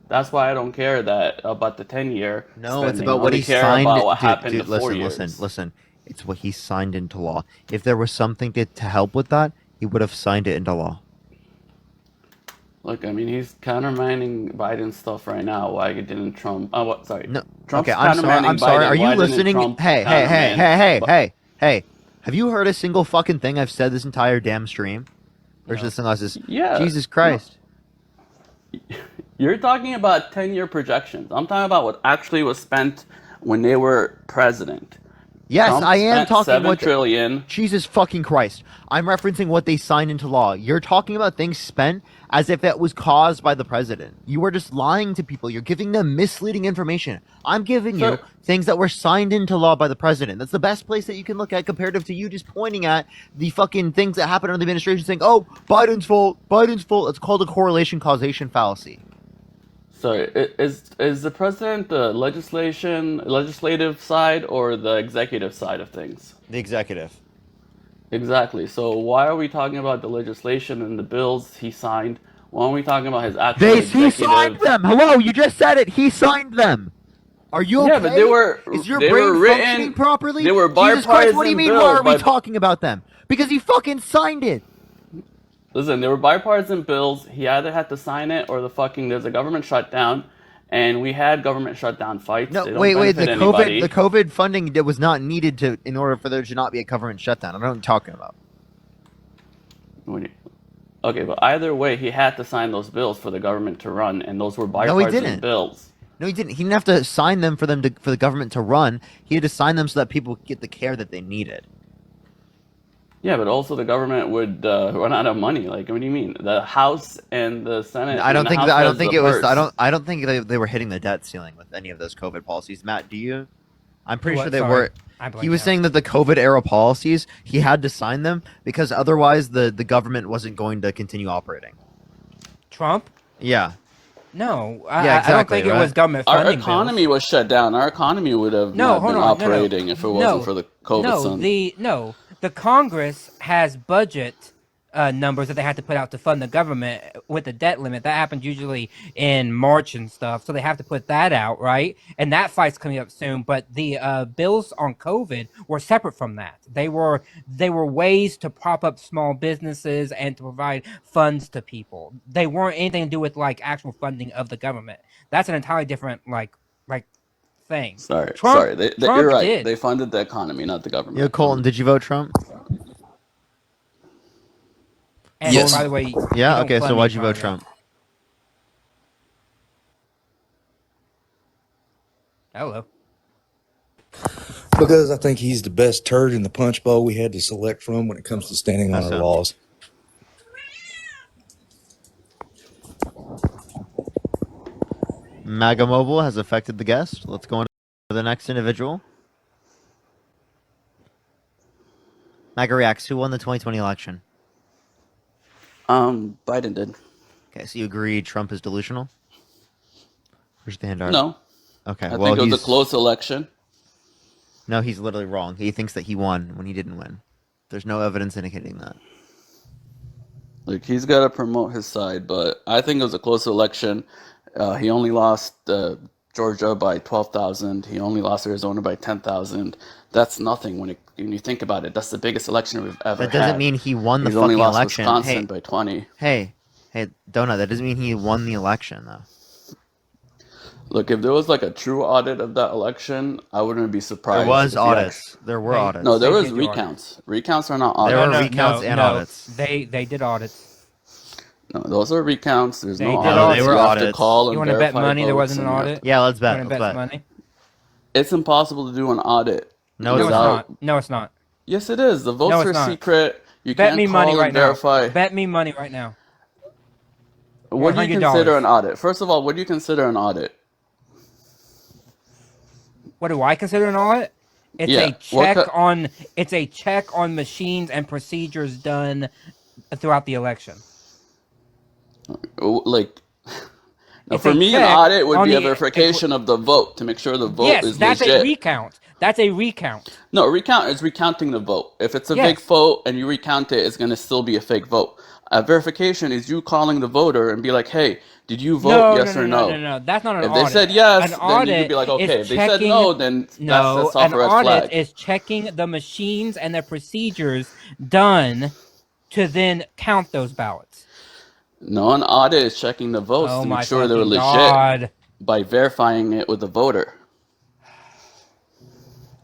That's why I don't care that about the 10-year No, it's spending. I about what only he care signed. about what Dude, happened the dude, 4 years. listen. It's what he signed into law. If there was something to help with that, he would have signed it into law. Look, I mean, he's countermanding Biden's stuff right now. Why didn't Trump? Oh, what? Sorry, No. Trump's Okay, I'm sorry. countermanding I'm sorry. Biden. Are you Why didn't listening? Trump Hey. countermand? Have you heard a single fucking thing I've said this entire damn stream? Or is No. this unless this? Yeah, Jesus Christ. you're talking about 10-year projections. I'm talking about what actually was spent when they were president. Yes, Trump I am spent talking $7 what. trillion. Jesus fucking Christ. I'm referencing what they signed into law. You're talking about things spent as if it was caused by the president. You are just lying to people. You're giving them misleading information. I'm giving you So, things that were signed into law by the president. That's the best place that you can look at comparative to you just pointing at the fucking things that happened under the administration saying, oh, Biden's fault, Biden's fault. It's called a correlation causation fallacy. sorry, is the president the legislative side or the executive side of things? The executive. Exactly. So why are we talking about the legislation and the bills he signed? Why aren't we talking about his actual He signed executive? them. Hello, you just said it. He signed them. Are you Yeah, okay? but they were Is your they brain were functioning written. properly? They were Jesus Christ, what do you bipartisan mean? Why bills are we by. talking about them? Because he fucking signed it. Listen, they were bipartisan bills. He either had to sign it or there's a government shutdown, and we had government shutdown fights. No, They don't wait. benefit anybody. The COVID funding that was not needed in order for there to not be a government shutdown. I don't know what you're talking about. Okay, but either way, he had to sign those bills for the government to run, and those were bipartisan bills. No, he didn't. He didn't have to sign them for the government to run. He had to sign them so that people could get the care that they needed. Yeah, but also the government would run out of money. Like, what do you mean? The House and the Senate. I don't think House that, I don't has think the it was. purse. I don't think they were hitting the debt ceiling with any of those COVID policies. Matt, do you? I'm pretty What? sure they Sorry. were. I blanked He was out. saying that the COVID era policies he had to sign them because otherwise the government wasn't going to continue operating. Trump? Yeah. No, Yeah, I don't exactly, think it right? was government Our funding economy bills. was shut down. Our economy would have No, not hold been on, operating if it wasn't for the COVID. The Congress has budget numbers that they had to put out to fund the government with the debt limit. That happens usually in March and stuff, so they have to put that out, right? And that fight's coming up soon. But the bills on COVID were separate from that. They were ways to prop up small businesses and to provide funds to people. They weren't anything to do with like actual funding of the government. That's an entirely different like thing. Sorry, Trump you're right. did. They funded the economy, not the government. Yo, Colton, did you vote Trump? And Yes. by the way, you Yeah. don't Okay. fund So the why'd you vote economy. Trump? Hello. Because I think he's the best turd in the punch bowl we had to select from when it comes to standing on our laws. MAGA Mobile has affected the guest. Let's go on to the next individual. MAGA reacts. Who won the 2020 election? Biden did. Okay, so you agree Trump is delusional? Where's the hand art? No. Okay, I well, think it was a close election. No, he's literally wrong. He thinks that he won when he didn't win. There's no evidence indicating that. Like, he's got to promote his side, but I think it was a close election. He only lost Georgia by 12,000. He only lost Arizona by 10,000. That's nothing when you think about it. That's the biggest election we've ever had. That doesn't mean he won the He's only fucking lost election. Wisconsin by 20. Hey, Donut, that doesn't mean he won the election, though. Look, if there was like a true audit of that election, I wouldn't be surprised. There was audits. There were audits. No, there was recounts. Recounts are not audits. There were recounts and audits. They did audits. No, those are recounts. There's no did audits. audits. They were You have audits. to call and You want to bet verify money there votes wasn't an and you have audit? Yeah, let's bet. You want Let's to bet bet. money? It's impossible to do an audit No, No, it's it's without. not. No, it's not. Yes, it is. The votes No, are it's not. secret. You Bet can't me money call right and now. verify. Bet me money right now. What do you consider $100. an audit? First of all, what do you consider an audit? What do I consider an audit? It's Yeah. a check on. It's a check on machines and procedures done throughout the election. Like, now It's for a me, an check audit would on be a the- verification of the vote to make sure the vote Yes, is that's a legit. recount. That's a recount. No, recount is recounting the vote. If it's a fake Yes. vote and you recount it, it's going to still be a fake vote. A verification is you calling the voter and be like, hey, did you vote No, yes no, or no, no? no, no, no. That's not an If audit. they said yes, An then you could audit be like, okay. is If they said checking. no, then No, that's off an a red audit flag. is checking the machines and the procedures done to then count those ballots. No, an audit is checking the votes Oh to my make sure they're fucking legit God. by verifying it with the voter.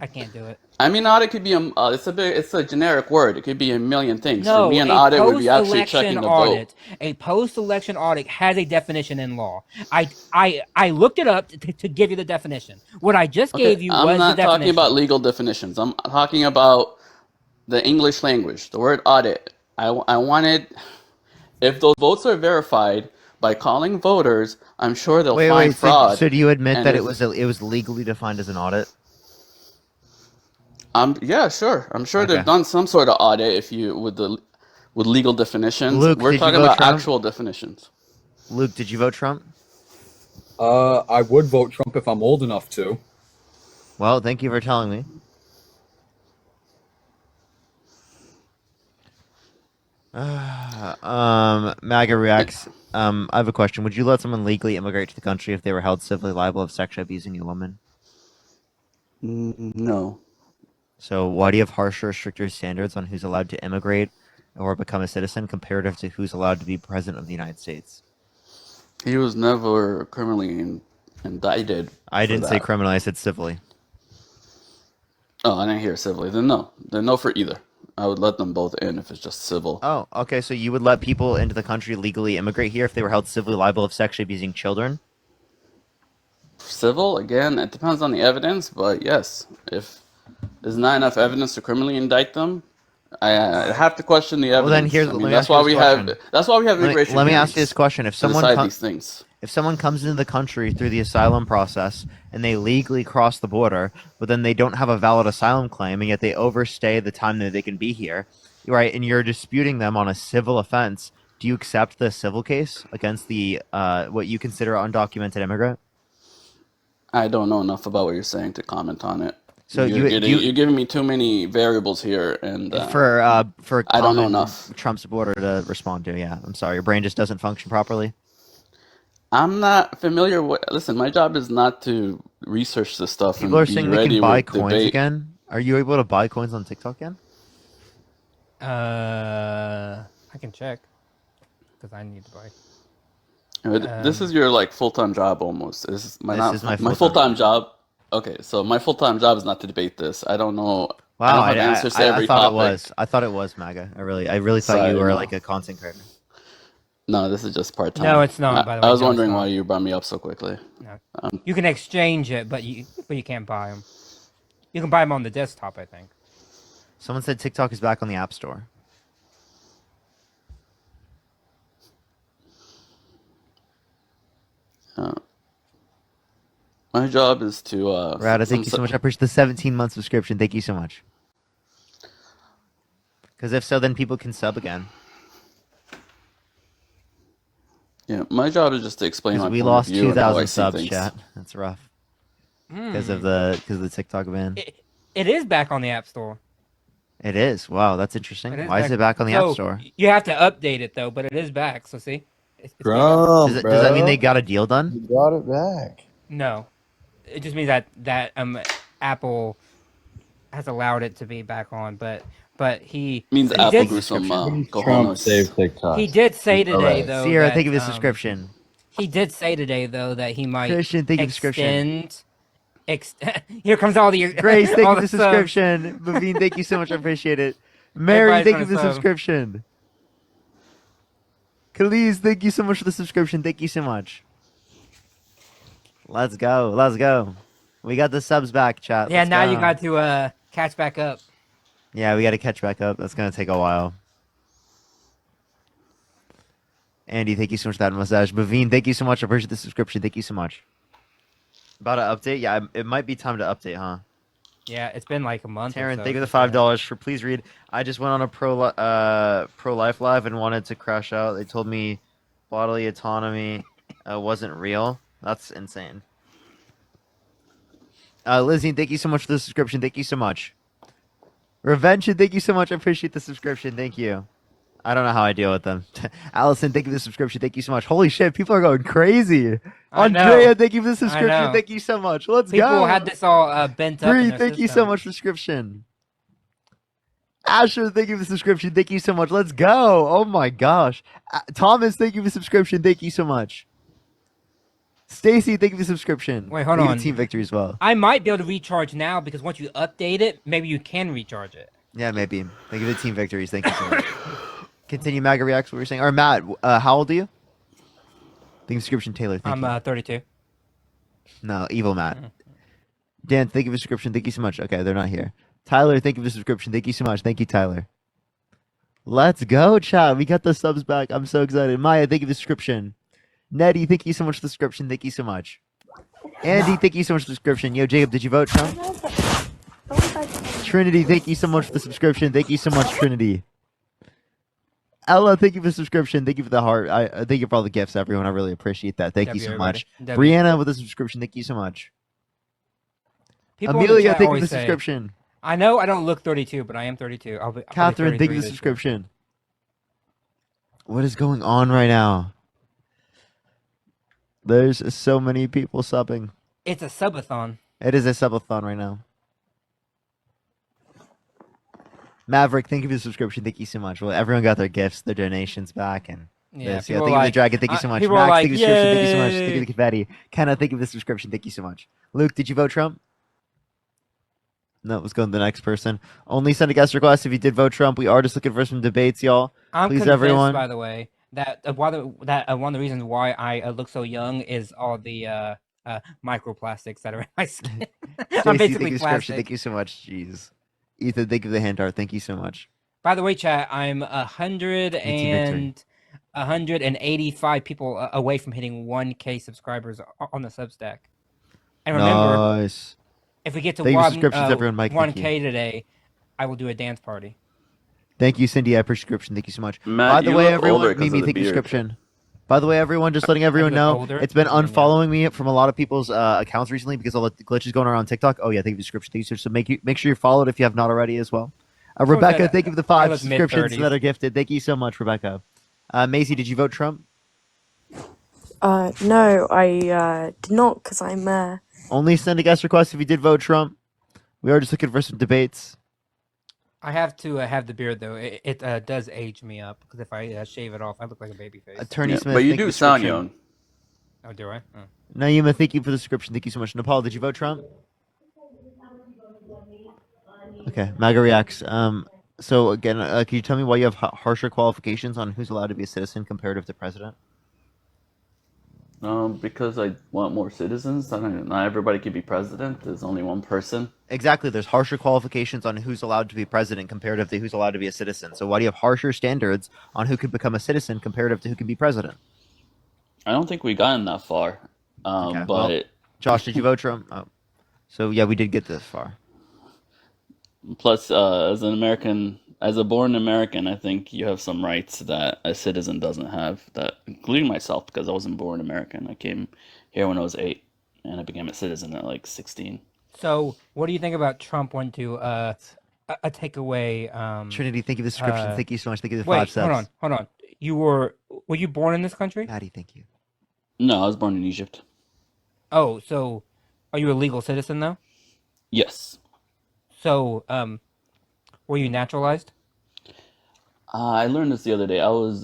I can't do it. I mean, audit could be it's a generic word. It could be a million things. For No, me, an a audit would be actually post-election checking the audit. vote. A post-election audit has a definition in law. I looked it up to give you the definition. What I just Okay, gave you I'm was the not talking definition. about legal definitions. I'm talking about the English language. The word audit. I wanted, if those votes are verified by calling voters, I'm sure they'll find Wait. fraud. So do you admit And that if, it was legally defined as an audit? yeah, sure. I'm sure Okay. they've done some sort of audit if you with legal definitions. Luke, We're did you talking vote about Trump? actual definitions. Luke, did you vote Trump? I would vote Trump if I'm old enough to. Well, thank you for telling me. MAGA reacts. I have a question. Would you let someone legally immigrate to the country if they were held civilly liable of sexually abusing a woman? No. So why do you have harsher, stricter standards on who's allowed to immigrate or become a citizen comparative to who's allowed to be president of the United States? He was never criminally indicted. I for didn't say that. criminally. I said civilly. Oh, I didn't hear civilly. Then no. Then no for either. I would let them both in if it's just civil. Oh, okay. So you would let people into the country legally immigrate here if they were held civilly liable of sexually abusing children? Civil, again, it depends on the evidence, but yes. If there's not enough evidence to criminally indict them, I have to question the evidence. Well, then here's I let mean, me that's ask you why this we question. have immigration Let me ask you hearings this question: If to someone decide these things. if someone comes into the country through the asylum process and they legally cross the border, but then they don't have a valid asylum claim, and yet they overstay the time that they can be here, right? And you're disputing them on a civil offense. Do you accept the civil case against the what you consider undocumented immigrant? I don't know enough about what you're saying to comment on it. So you're giving me too many variables here, and for I don't know common enough. Trump supporter to respond to. Yeah, I'm sorry, your brain just doesn't function properly. I'm not familiar with. Listen, my job is not to research this stuff People are and be saying they ready can buy with coins debate. again. Are you able to buy coins on TikTok again? I can check because I need to buy. This is your like full-time job almost. This is my full-time full-time job. Okay, so my full-time job is not to debate this. I don't know. I Wow, don't have answers to every thought topic. it was. I thought it was MAGA. I really thought Sorry, you were no. like a content creator. No, this is just part-time. No, it's not. By the way, I was no, it's wondering not. why you brought me up so quickly. No. You can exchange it, but you can't buy them. You can buy them on the desktop, I think. Someone said TikTok is back on the App Store. My job is to. Rada, thank you so much. I appreciate the 17-month subscription. Thank you so much. Because if so, then people can sub again. Yeah, my job is just to explain my Because we point lost of view and how I 2,000 see subs, things. chat. That's rough. Because of the TikTok ban. It is back on the App Store. It is. Wow, that's interesting. It is Why is it back on the App Store? You have to update it though, but it is back. So see, it's back. Does that mean they got a deal done? You got it back. No, it just means that Apple has allowed it to be back on, but he Means he Apple did- grew some Trump cojones. saved TikTok. He did say today though. Sierra, that, thank you for the subscription. He did say today though that he might Christian, thank you for the subscription. Here comes all the Grace, thank all you for the subs. subscription. Bavine, thank you so much. I appreciate it. Mary, Everybody's thank you gonna for the sub. subscription. Khalees, thank you so much for the subscription. Thank you so much. Let's go. Let's go. We got the subs back, chat. Yeah, Let's now go. you got to catch back up. Yeah, we got to catch back up. That's gonna take a while. Andy, thank you so much for that mustache. Bavine, thank you so much. I appreciate the subscription. Thank you so much. About to update? Yeah, it might be time to update, huh? Yeah, it's been like a month. Taryn, or so thank you for the since I- $5 for please read. I just went on a pro life live and wanted to crash out. They told me bodily autonomy wasn't real. That's insane. Lizzie, thank you so much for the subscription. Thank you so much. Revenge, thank you so much. I appreciate the subscription. Thank you. I don't know how I deal with them. Allison, thank you for the subscription. Thank you so much. Holy shit, people are going crazy. I know. Andrea, thank you for the I subscription. know. Thank you so much. Let's People go. had this all bent up. Bree, in their thank you so system. much for the subscription. Asher, thank you for the subscription. Thank you so much. Let's go. Oh my gosh. Thomas, thank you for the subscription. Thank you so much. Stacy, thank you for the subscription. Wait, hold Thank you on. for Team Victory as well. I might be able to recharge now because once you update it, maybe you can recharge it. Yeah, maybe. Thank you for the Team Victories. Thank you so much. Continue MAGA reacts. What you're saying? Or Matt, how old are you? Thank you for subscription, Taylor. Thank you. I'm 32. No, evil Matt. Dan, thank you for the subscription. Thank you so much. Okay, they're not here. Tyler, thank you for the subscription. Thank you so much. Thank you, Tyler. Let's go, chat. We got the subs back. I'm so excited. Maya, thank you for the subscription. Nettie, thank you so much for the subscription. Thank you so much. Andy, thank you so much for the subscription. Yo, Jacob, did you vote, Trump? Trinity, thank you so much for the subscription. Thank you so much, Trinity. Ella, thank you for the subscription. Thank you for the heart. I thank you for all the gifts, everyone. I really appreciate that. Thank you so much. Brianna with the subscription. Thank you so much. People in the Amelia, chat thank you for always the say, subscription. I know I don't look 32, but I am 32. I'll be Catherine, thank you 33 for the this year. subscription. What is going on right now? There's so many people subbing. It's a subathon. It is a subathon right now. Maverick, thank you for the subscription. Thank you so much. Well, everyone got their gifts, their donations back, and Yeah, this. people Thank you for the dragon. Thank you so much. people Max, are thank you for the subscription. Thank you so much. "Yay!" Thank you for the confetti. Kenna, thank you for the subscription. Thank you so much. Luke, did you vote Trump? No, let's go to the next person. Only send a guest request if you did vote Trump. We are just looking for some debates, y'all. I'm Please, convinced, everyone. by the way, that one of the reasons why I look so young is all the microplastics that are in my skin. I'm Stacey, thank basically you for the subscription. plastic. Thank you so much. Jeez. Ethan, thank you for the hand art. Thank you so much. By the way, chat, I'm 185 people away from hitting 1K subscribers on the Substack. And remember, Nice. if we get to Thank you for subscriptions, everyone. Mike, thank 1K today, I will do a dance party. Thank you, Cindy. I appreciate subscription. Thank you so much. Matt, By the you way, look everyone, older 'cause Mimi, of the thank you beard. subscription. By the way, everyone, just letting everyone look know, older? it's been Yeah, yeah. unfollowing me from a lot of people's accounts recently because all the glitches going around TikTok. Oh yeah, thank you for the subscription. Thank you, so make sure you're followed if you have not already as well. Rebecca, that, thank you for the I 5 look subscriptions mid-30s. that are gifted. Thank you so much, Rebecca. Maisie, did you vote Trump? No, I did not because I'm Only send a guest request if you did vote Trump. We are just looking for some debates. I have to have the beard though. It does age me up because if I shave it off, I look like a baby face. Attorney Smith, but you thank do for the sound subscription. young. Oh, do I? Oh. Naima, thank you for the subscription. Thank you so much. Nepal, did you vote Trump? Okay, MAGA reacts. So again, can you tell me why you have harsher qualifications on who's allowed to be a citizen comparative to president? Because I want more citizens. Not everybody can be president. There's only one person. Exactly. There's harsher qualifications on who's allowed to be president comparative to who's allowed to be a citizen. So why do you have harsher standards on who can become a citizen comparative to who can be president? I don't think we gotten that far. Okay, But well, Josh, did you vote Trump? Oh. So yeah, we did get this far. plus, as an American, as a born American, I think you have some rights that a citizen doesn't have. That, including myself, because I wasn't born American. I came here when I was 8, and I became a citizen at like 16. So, what do you think about Trump wanting to take away? Trinity, thank you for the subscription. Thank you so much. Thank you for the wait, 5 subs. hold on. Were you born in this country? Patty, thank you. No, I was born in Egypt. Oh, so are you a legal citizen though? Yes. So, were you naturalized? I learned this the other day. I was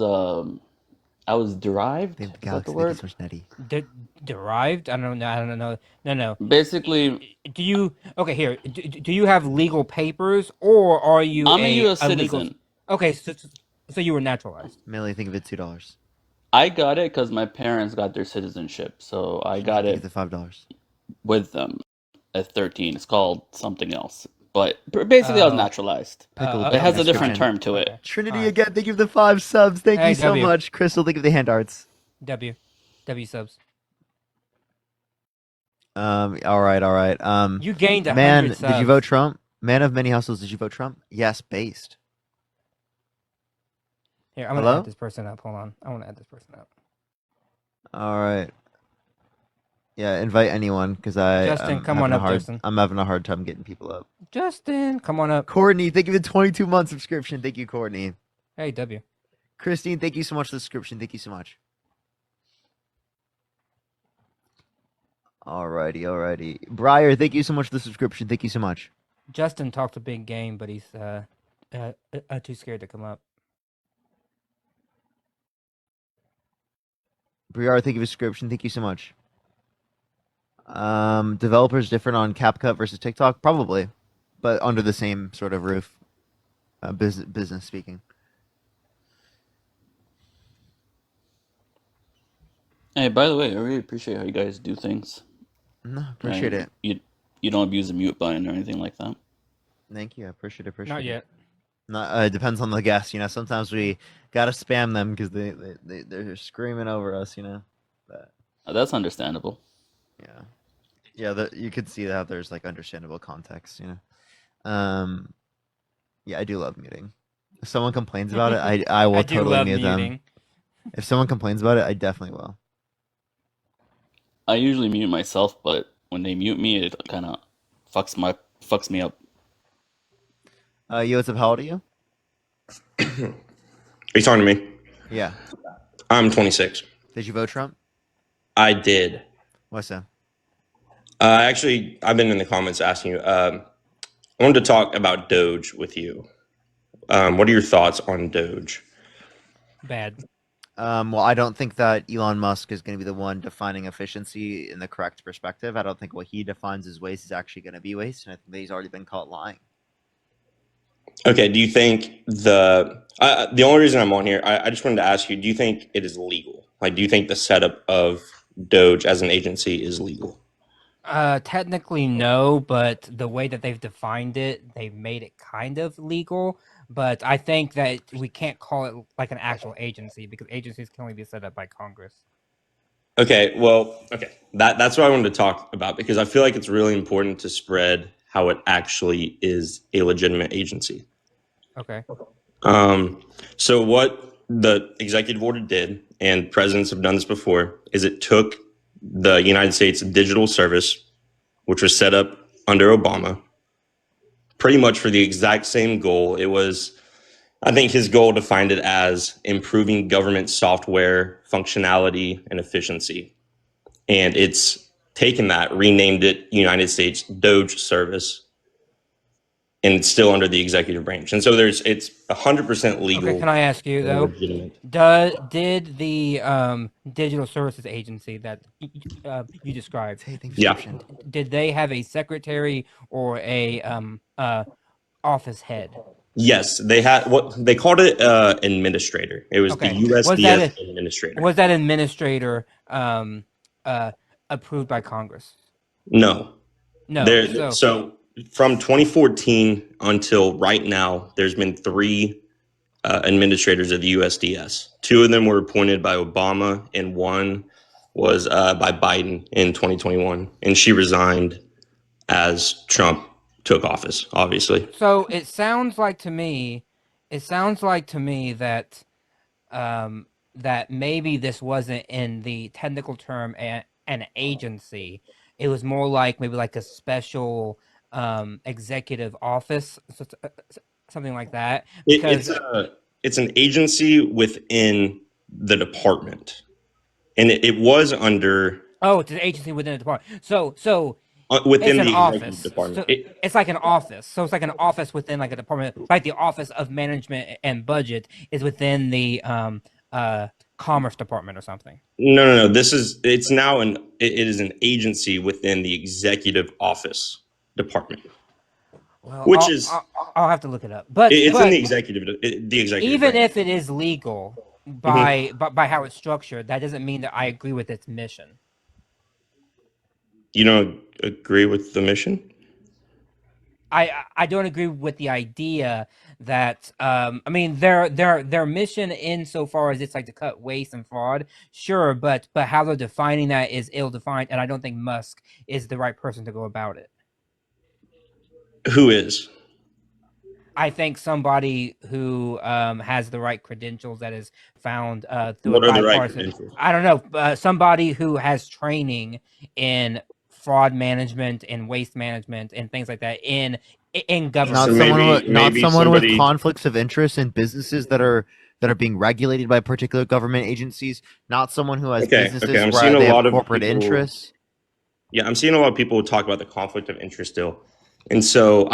derived. Is that the word? Derived? I don't know. No. Basically, do you? Okay, here. Do you have legal papers, or are you? I'm a U.S. legal- citizen. Okay, so you were naturalized. Millie, think of it $2. I got it because my parents got their citizenship, so I got it the $5 with them. at 13. It's called something else, but basically I was Oh. naturalized. Pickle, It thank has you a for the different subscription. term to it. Trinity Alright. again, thank you for the 5 subs. Thank Hey, you so W. much. Crystal, thank you for the hand arts. W subs. All right. You gained 100 Man, subs. did you vote Trump? Man of many households, did you vote Trump? Yes, based. Here, I'm gonna Hello? add this person up. Hold on. I want to add this person up. All right. Yeah, invite anyone because Justin, come on up, Justin. I'm having a hard time getting people up. Justin, come on up. Courtney, thank you for the 22-month subscription. Thank you, Courtney. Hey, W. Christine, thank you so much for the subscription. Thank you so much. Alrighty. Briar, thank you so much for the subscription. Thank you so much. Justin talks a big game, but he's too scared to come up. Briar, thank you for the subscription. Thank you so much. Developers different on CapCut versus TikTok? Probably, but under the same sort of roof. Business speaking. Hey, by the way, I really appreciate how you guys do things. No, appreciate it. You don't abuse the mute button or anything like that. Thank you. I appreciate it. Not yet. Not it depends on the guest, you know. Sometimes we gotta spam them because they're screaming over us, you know. But That's understandable. yeah, you could see how there's like understandable context, you know. Yeah, I do love muting. If someone complains about it, I will totally mute them. If someone complains about it, I definitely will. I usually mute myself, but when they mute me, it kind of fucks me up. Yo, what's up? How old are you? Are you talking to me? Yeah. I'm 26. Did you vote Trump? I did. What's that? Actually, I've been in the comments asking you. I wanted to talk about Doge with you. What are your thoughts on Doge? Bad. Well, I don't think that Elon Musk is going to be the one defining efficiency in the correct perspective. I don't think what he defines as waste is actually going to be waste, and I think that he's already been caught lying. Okay, do you think the only reason I'm on here, I just wanted to ask you, do you think it is legal? Like, do you think the setup of Doge as an agency is legal? Technically no, but the way that they've defined it, they've made it kind of legal. But I think that we can't call it like an actual agency because agencies can only be set up by Congress. Okay, that's what I wanted to talk about because I feel like it's really important to spread how it actually is a legitimate agency. Okay. So what the executive order did, and presidents have done this before, is it took the United States Digital Service, which was set up under Obama, pretty much for the exact same goal. It was, I think his goal defined it as improving government software functionality and efficiency. And it's taken that, renamed it United States Doge Service, and it's still under the executive branch. And so it's 100% legal. Okay, can I ask you though? Legitimate. Did the digital services agency that you described, did they have a secretary or a office head? Yes, they had what they called it administrator. It was the USDS administrator. Was that administrator approved by Congress? No. No. So from 2014 until right now, there's been 3 administrators of the USDS. 2 of them were appointed by Obama, and 1 was by Biden in 2021. And she resigned as Trump took office, obviously. So it sounds like to me that that maybe this wasn't in the technical term an agency. It was more like maybe like a special executive office, something like that. Because it's an agency within the department, and it was under. Oh, it's an agency within the department. So within it's the an office. department. So it's like an office. So it's like an office within like a department, like the Office of Management and Budget is within the Commerce Department or something. No. It is an agency within the executive office department. Well, Which I'll have to look it up. But it's in the executive. Even if it is legal by how it's structured, that doesn't mean that I agree with its mission. You don't agree with the mission? I don't agree with the idea that I mean their mission insofar as it's like to cut waste and fraud, sure, but how they're defining that is ill defined, and I don't think Musk is the right person to go about it. Who is? I think somebody who has the right credentials, that is found through What a are the right bipartisan. credentials? I don't know, somebody who has training in fraud management and waste management and things like that in government. Not someone maybe with not maybe someone with somebody. conflicts of interest in businesses that are being regulated by particular government agencies. Not someone who has Okay. businesses I'm seeing where a they have lot of corporate people. interests. Yeah, I'm seeing a lot of people talk about the conflict of interest still. And so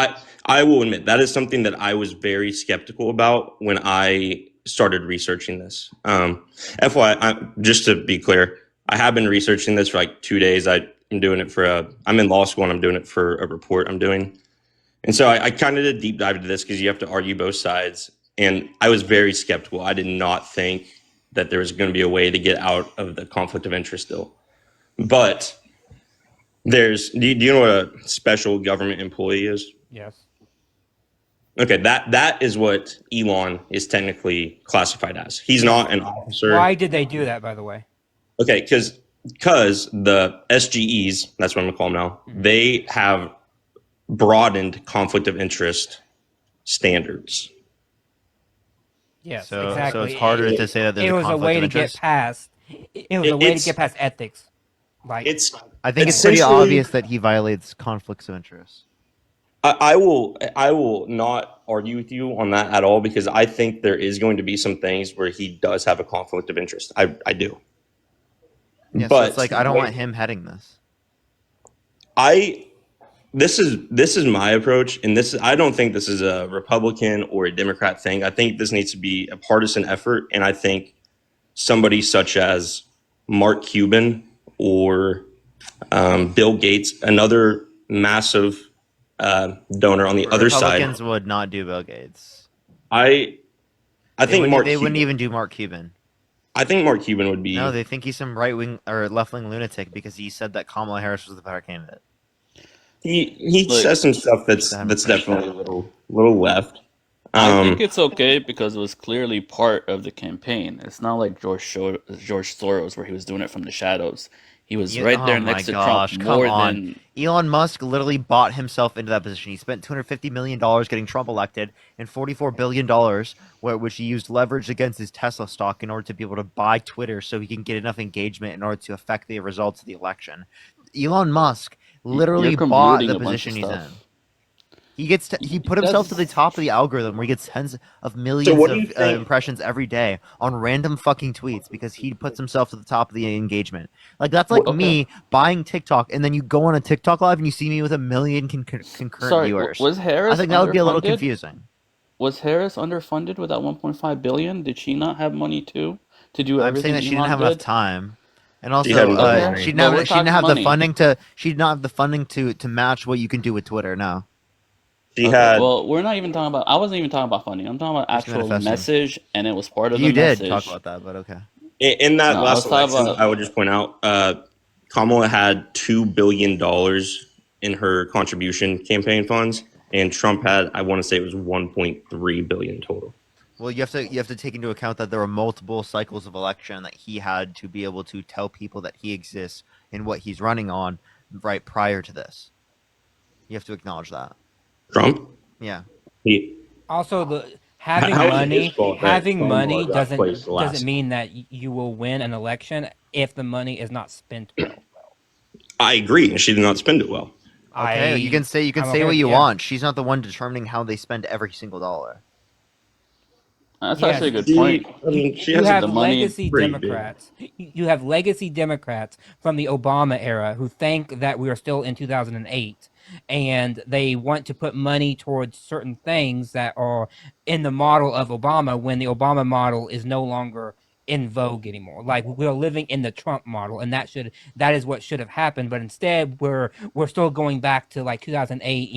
I will admit that is something that I was very skeptical about when I started researching this. FYI, just to be clear, I have been researching this for like 2 days. I'm doing it I'm in law school and I'm doing it for a report I'm doing. And so I kind of did a deep dive into this because you have to argue both sides. And I was very skeptical. I did not think that there was going to be a way to get out of the conflict of interest still. But do you know what a special government employee is? Yes. Okay, that is what Elon is technically classified as. He's Yes. not an officer. Why did they do that, by the way? Okay, because the SGEs, that's what I'm gonna call them now, they have broadened conflict of interest standards. Yes, So exactly. it's harder to say that there's It a was a conflict way of to get interest. past. It was a way to get past ethics. Like I think it's pretty essentially- obvious that he violates conflicts of interest. I will not argue with you on that at all because I think there is going to be some things where he does have a conflict of interest. I do. Yeah, But so it's like I don't want him heading this. This is my approach, and I don't think this is a Republican or a Democrat thing. I think this needs to be a partisan effort, and I think somebody such as Mark Cuban or Bill Gates, another massive donor on the other side. Republicans would not do Bill Gates. I think they wouldn't even do Mark Cuban. I think Mark Cuban would be. No, they think he's some right wing or left wing lunatic because he said that Kamala Harris was the better candidate. He says some stuff that's definitely a little left. I think it's okay because it was clearly part of the campaign. It's not like George Soros where he was doing it from the shadows. He was right there next to Trump more than Elon Musk literally bought himself into that position. He spent $250 million getting Trump elected and $44 billion, which he used leverage against his Tesla stock in order to be able to buy Twitter so he can get enough engagement in order to affect the results of the election. Elon Musk literally bought the position he's in. He put himself to the top of the algorithm where he gets tens of millions of impressions every day on random fucking tweets because he puts himself to the top of the engagement. Like that's like me buying TikTok and then you go on a TikTok live and you see me with 1 million concurrent viewers. Was Harris? I think that would be a little confusing. Was Harris underfunded with that 1.5 billion? Did she not have money too to do everything? I'm saying that she didn't have enough time. And also, she didn't have the funding to match what you can do with Twitter now. Well, we're not even talking about. I wasn't even talking about funding. I'm talking about actual message, and it was part of the message. You did talk about that, but okay. In that last election, I would just point out, Kamala had $2 billion in her contribution campaign funds, and Trump had, I want to say, it was 1.3 billion total. Well, you have to take into account that there were multiple cycles of election that he had to be able to tell people that he exists and what he's running on right prior to this. You have to acknowledge that. Trump? Yeah. Also, having money doesn't mean that you will win an election if the money is not spent well. I agree. She did not spend it well. Okay, you can say what you want. She's not the one determining how they spend every single dollar. That's actually a good point. You have legacy Democrats. You have legacy Democrats from the Obama era who think that we are still in 2008, and they want to put money towards certain things that are in the model of Obama when the Obama model is no longer in vogue anymore. Like we're living in the Trump model, and that is what should have happened. But instead, we're still going back to like 2008,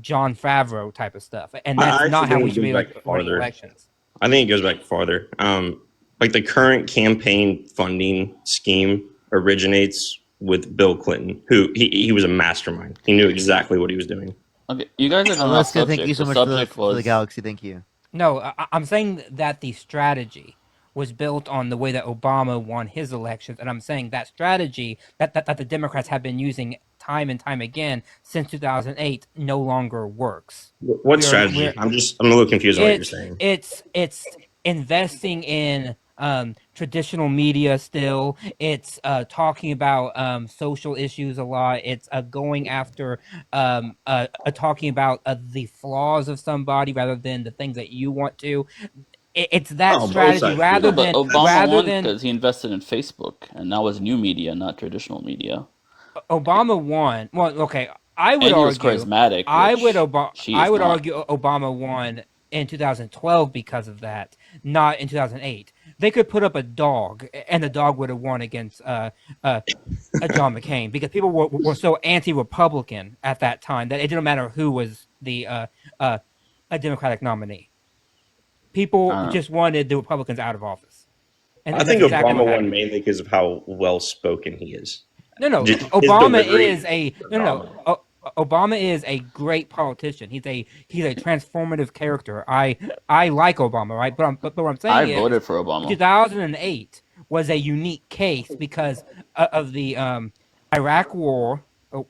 John Favreau type of stuff, and that's not how we should be like running elections. I think it goes back farther. Like the current campaign funding scheme originates with Bill Clinton, who he was a mastermind. He knew exactly what he was doing. Okay, you guys are going off Alaska, thank you subject. so The much subject for the was galaxy. Thank you. No, I'm saying that the strategy was built on the way that Obama won his elections, and I'm saying that strategy that the Democrats have been using time and time again since 2008 no longer works. What strategy? I'm a little confused on what you're saying. It's investing in traditional media still. It's talking about social issues a lot. It's going after talking about the flaws of somebody rather than the things that you want to. It's that Oh, both strategy sides do no, but that. Obama won than because he invested in Facebook, and that was new media, not traditional media. Obama won. Well, okay, I would And he was argue. charismatic, which she I is would not. argue Obama won in 2012 because of that, not in 2008. They could put up a dog, and the dog would have won against John McCain because people were so anti-Republican at that time that it didn't matter who was the a Democratic nominee. People just wanted the Republicans out of office, I and that's think exactly Obama what won happened. mainly because of how well spoken he is. No. His Obama delivery is a is no. phenomenal. Obama is a great politician. He's a transformative character. I like Obama, right? But what I'm I saying is, voted for Obama. 2008 was a unique case because of the Iraq War. Oh,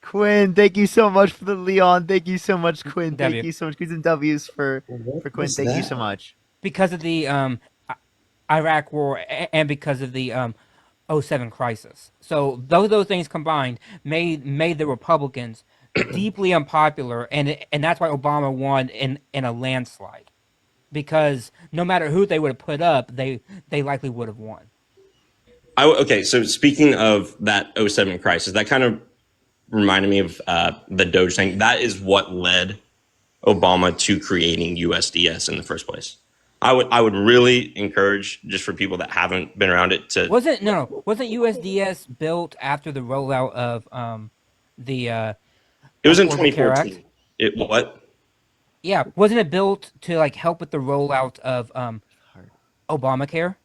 Quinn, thank you so much for the Leon. Thank you so much, Quinn. Thank W. you so much. Q's and W's for Quinn. What's Thank you so that? much. Because of the Iraq War and because of the '07 crisis. So those things combined made the Republicans deeply unpopular, and that's why Obama won in a landslide. Because no matter who they would have put up, they likely would have won. Okay, so speaking of that '07 crisis, that kind of reminded me of the Doge thing. That is what led Obama to creating USDS in the first place. I would really encourage, just for people that haven't been around it, to wasn't USDS built after the rollout of the it was in Affordable Care Act? 2014. It what? Yeah, wasn't it built to like help with the rollout of Obamacare?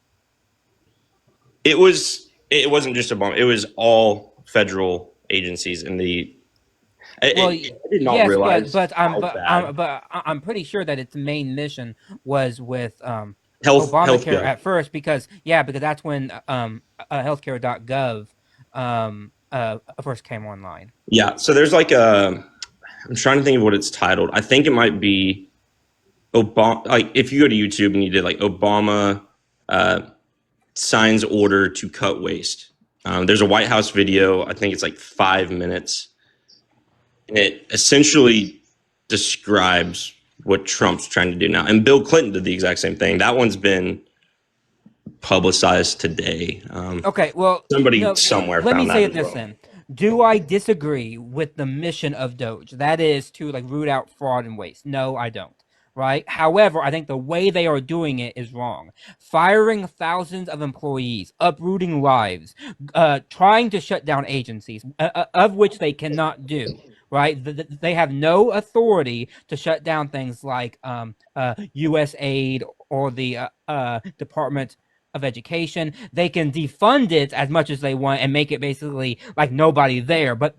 It was. It wasn't just Obama. It was all federal agencies in the. Well, I did not yes, realize how bad but I'm pretty sure that its main mission was with Obamacare healthcare. at first because that's when healthcare.gov first came online. Yeah. So there's like a. I'm trying to think of what it's titled. I think it might be Obama. Like if you go to YouTube and you did like Obama signs order to cut waste. There's a White House video. I think it's like 5 minutes. And it essentially describes what Trump's trying to do now. And Bill Clinton did the exact same thing. That one's been publicized today. Okay, well, somebody somewhere let me found that say as it this well. then. Do I disagree with the mission of Doge? That is to like root out fraud and waste. No, I don't. Right. However, I think the way they are doing it is wrong. Firing thousands of employees, uprooting lives, trying to shut down agencies, of which they cannot do. Right. They have no authority to shut down things like USAID or the Department of Education. They can defund it as much as they want and make it basically like nobody there, but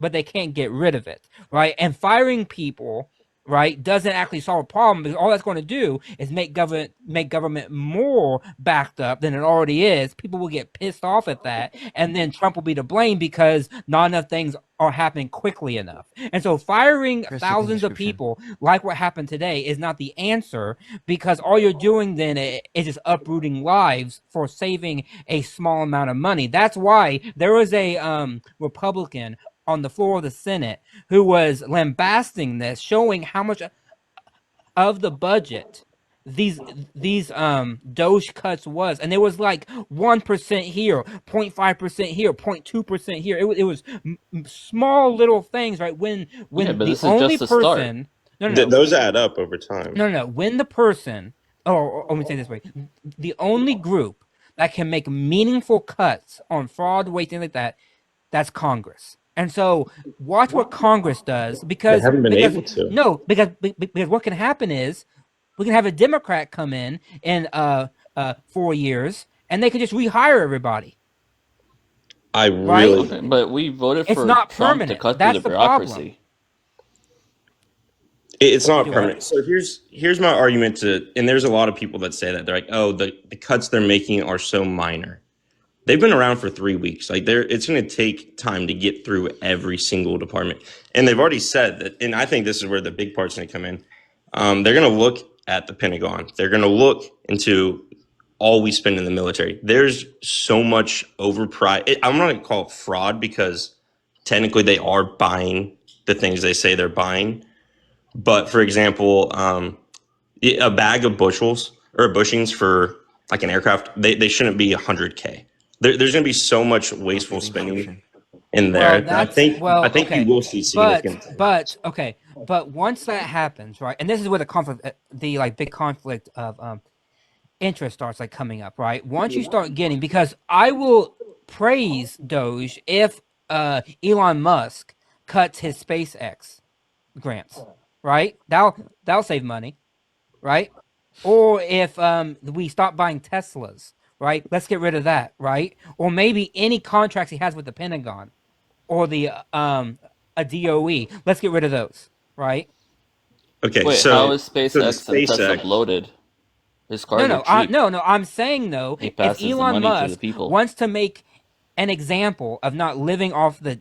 they can't get rid of it, right? And firing people, right, doesn't actually solve a problem because all that's going to do is make government more backed up than it already is. People will get pissed off at that, and then Trump will be to blame because not enough things are happening quickly enough. And so firing thousands of people like what happened today is not the answer because all you're doing then is just uprooting lives for saving a small amount of money. That's why there was a Republican on the floor of the Senate who was lambasting this, showing how much of the budget these Doge cuts was, and it was like 1% here, 0.5% here, 0.2% here. It was small little things, right? When but the this is only just the start. person, no, Those add up over time. no, when the person, or let me say it this way, the only group that can make meaningful cuts on fraud, waste, things like that, that's Congress. And so watch what Congress does because They haven't been able to. No, because what can happen is we can have a Democrat come in 4 years and they can just rehire everybody. I Right? really Okay, but we voted It's for not Trump to permanent. cut through That's the the problem. bureaucracy. it's not Do what? permanent. So here's my argument to, and there's a lot of people that say that they're like, oh, the cuts they're making are so minor. They've been around for 3 weeks. Like it's going to take time to get through every single department, and they've already said that. And I think this is where the big part's going to come in. They're going to look at the Pentagon. They're going to look into all we spend in the military. There's so much overpriced. I'm not going to call it fraud because technically they are buying the things they say they're buying. But for example, a bag of bushels or bushings for like an aircraft, they shouldn't be 100K. There's going to be so much wasteful spending in Well, there. that's I think you okay, will see significant. but once that happens, right? And this is where the conflict, the like big conflict of interest starts like coming up, right? Once you start getting, because I will praise Doge if Elon Musk cuts his SpaceX grants, right? That'll save money, right? Or if we stop buying Teslas, right? Let's get rid of that, right? Or maybe any contracts he has with the Pentagon or the a DOE, let's get rid of those, right? Okay, Wait, how so is the SpaceX and Tesla SpaceX. bloated? His cars are cheap. No. I'm saying though, He if passes the Elon money to the Musk people. wants to make an example of not living off the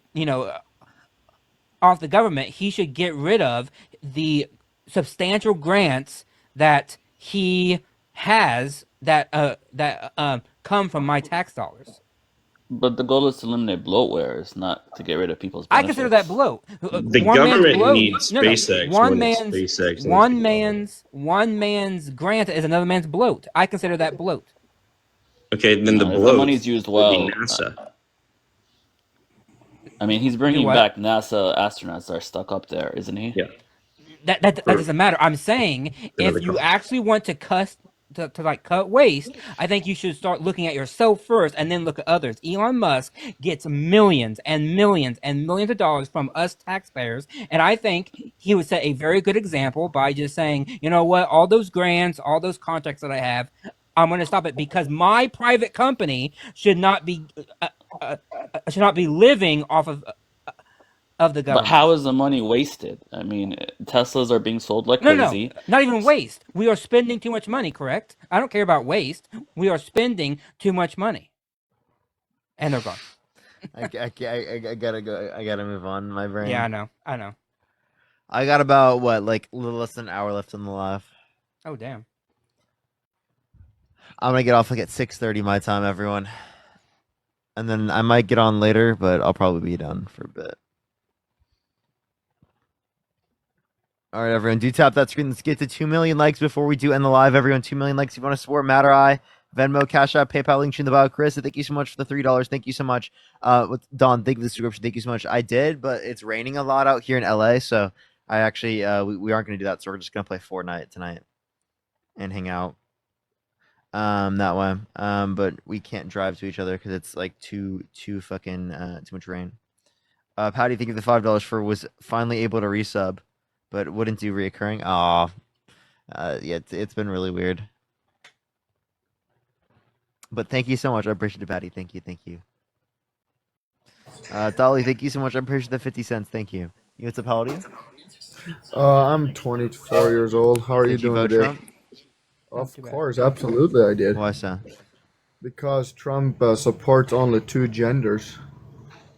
off the government, he should get rid of the substantial grants that he has that come from my tax dollars. But the goal is to eliminate bloatware, it's not to get rid of people's I benefits. consider that bloat. The One man's government bloat. needs No. SpaceX more than SpaceX needs the government. One man's grant is another man's bloat. I consider that bloat. Okay, then the No, if the bloat money's used would be well, NASA. I mean, he's Do bringing what? back NASA astronauts that are stuck up there, isn't he? Yeah. That doesn't matter. I'm saying Another if you cost. actually want to like cut waste, I think you should start looking at yourself first and then look at others. Elon Musk gets millions and millions and millions of dollars from us taxpayers, and I think he would set a very good example by just saying, you know what, all those grants, all those contracts that I have, I'm going to stop it because my private company should not be living off of the But government. how is the money wasted? I mean, Teslas are being sold like crazy. No, not even waste. We are spending too much money, correct? I don't care about waste. We are spending too much money. And they're gone. I gotta go. I gotta move on. My brain. Yeah, I know. I got about like a little less than an hour left on the live. Oh, damn. I'm gonna get off like at 6:30 my time, everyone. And then I might get on later, but I'll probably be done for a bit. All right, everyone, do tap that screen. Let's get to 2 million likes before we do end the live. Everyone, 2 million likes. If you want to support Matter Eye, Venmo, Cash App, PayPal, link in the bio. Chris, thank you so much for the $3. Thank you so much. With Don, thank you for the subscription. Thank you so much. I did, but it's raining a lot out here in LA, so I actually we aren't going to do that. So we're just going to play Fortnite tonight and hang out. That way. But we can't drive to each other because it's like too fucking too much rain. Patty, thank you for the $5 for was finally able to resub, but wouldn't do reoccurring. Aw. Yeah, it's been really weird. But thank you so much. I appreciate it, Patty. Thank you. Dolly, thank you so much. I appreciate the 50 cents. Thank you. You what's up, how old are you? I'm 24 years old. How are you Did you doing vote today? Trump? Of course, absolutely I did. Why so? Because Trump supports only two genders.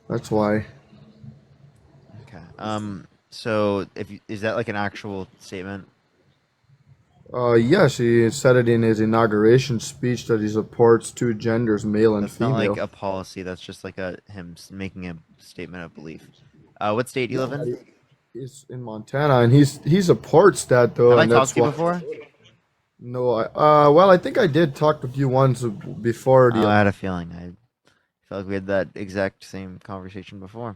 That's why. Okay. So is that like an actual statement? Yes, he said it in his inauguration speech that he supports two genders, male and That's female. not like a policy. That's just like him making a statement of belief. What state do you live in? He's in Montana, and he supports that though. Have I and talked that's to you why. before? No, well, I think I did talk with you once before the. I had a feeling. I felt like we had that exact same conversation before.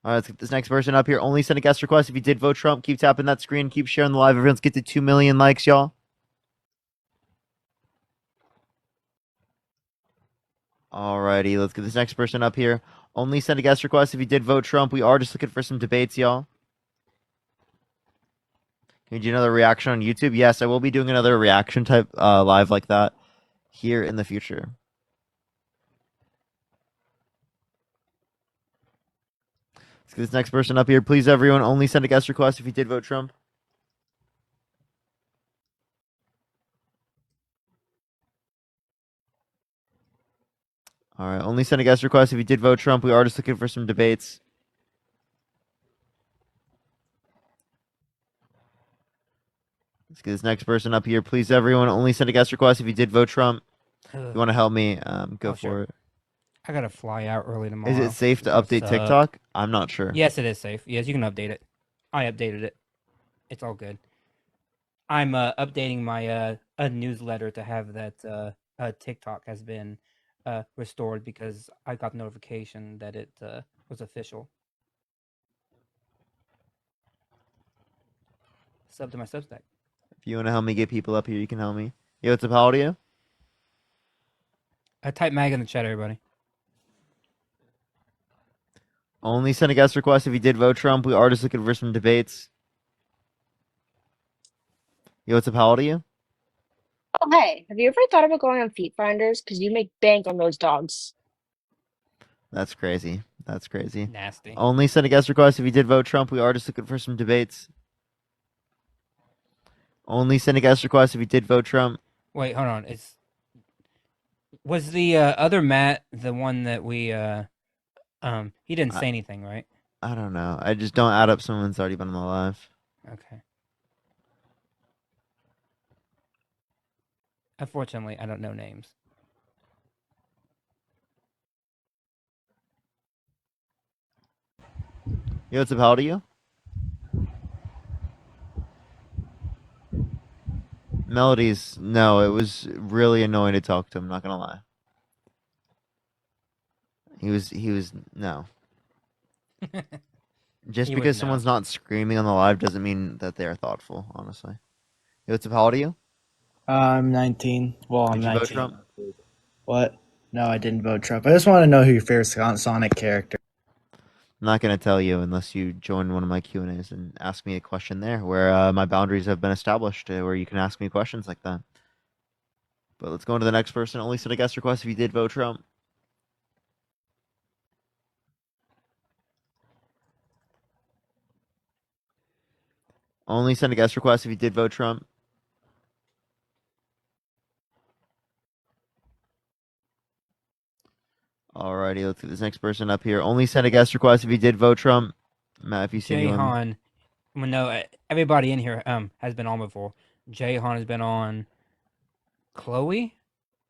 All right, let's get this next person up here. Only send a guest request if you did vote Trump. Keep tapping that screen. Keep sharing the live. Everyone's get to 2 million likes, y'all. Alrighty, let's get this next person up here. Only send a guest request if you did vote Trump. We are just looking for some debates, y'all. Can you do another reaction on YouTube? Yes, I will be doing another reaction type live like that here in the future. Let's get this next person up here. Please, everyone, only send a guest request if you did vote Trump. All right, only send a guest request if you did vote Trump. We are just looking for some debates. Let's get this next person up here. Please, everyone, only send a guest request if you did vote Trump. If you want to help me, go for sure. it. I gotta fly out early tomorrow. Is it safe to update TikTok? I'm not sure. Yes, it is safe. Yes, you can update it. I updated it. It's all good. I'm updating my a newsletter to have that TikTok has been restored because I got notification that it was official. Sub to my Substack. If you want to help me get people up here, you can help me. Yo, what's up? How old are you? Type MAGA in the chat, everybody. Only send a guest request if you did vote Trump. We are just looking for some debates. Yo, what's up? How old are you? Oh, hey, have you ever thought about going on Feet Finders? Because you make bank on those dogs. That's crazy. That's crazy. Nasty. Only send a guest request if you did vote Trump. We are just looking for some debates. Only send a guest request if you did vote Trump. Wait, hold on. Was the other Matt the one that we he didn't say anything, right? I don't know. I just don't add up someone that's already been on the live. Okay. Unfortunately, I don't know names. Yo, what's up? How old are you? Melodies, no, it was really annoying to talk to him, not gonna lie. He was no. Just He because was no. someone's not screaming on the live doesn't mean that they're thoughtful, honestly. Yo, what's up? How old are you? I'm 19. Well, I'm Did you vote 19. Trump? What? No, I didn't vote Trump. I just want to know who your favorite Sonic character. I'm not gonna tell you unless you join one of my Q&As and ask me a question there, where my boundaries have been established, where you can ask me questions like that. But let's go on to the next person. Only send a guest request if you did vote Trump. Only send a guest request if you did vote Trump. Alrighty, let's get this next person up here. Only send a guest request if you did vote Trump. Matt, if you see Jay anyone. Han. Well, no, everybody in here has been on before. Jay Han has been on. Chloe,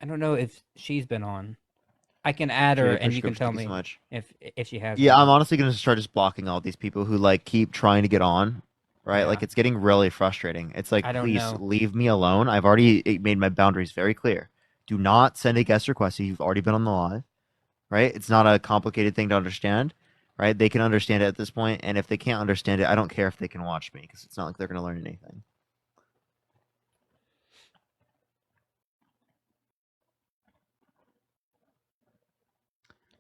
I don't know if she's been on. I can add her, Jay and you can Prescription, tell thank you so me much. if she has. Yeah, been. I'm honestly gonna start just blocking all these people who like keep trying to get on. Right? Yeah. Like it's getting really frustrating. It's like, I don't please know. leave me alone. I've already made my boundaries very clear. Do not send a guest request if you've already been on the live. Right? It's not a complicated thing to understand. Right? They can understand it at this point, and if they can't understand it, I don't care if they can watch me because it's not like they're gonna learn anything.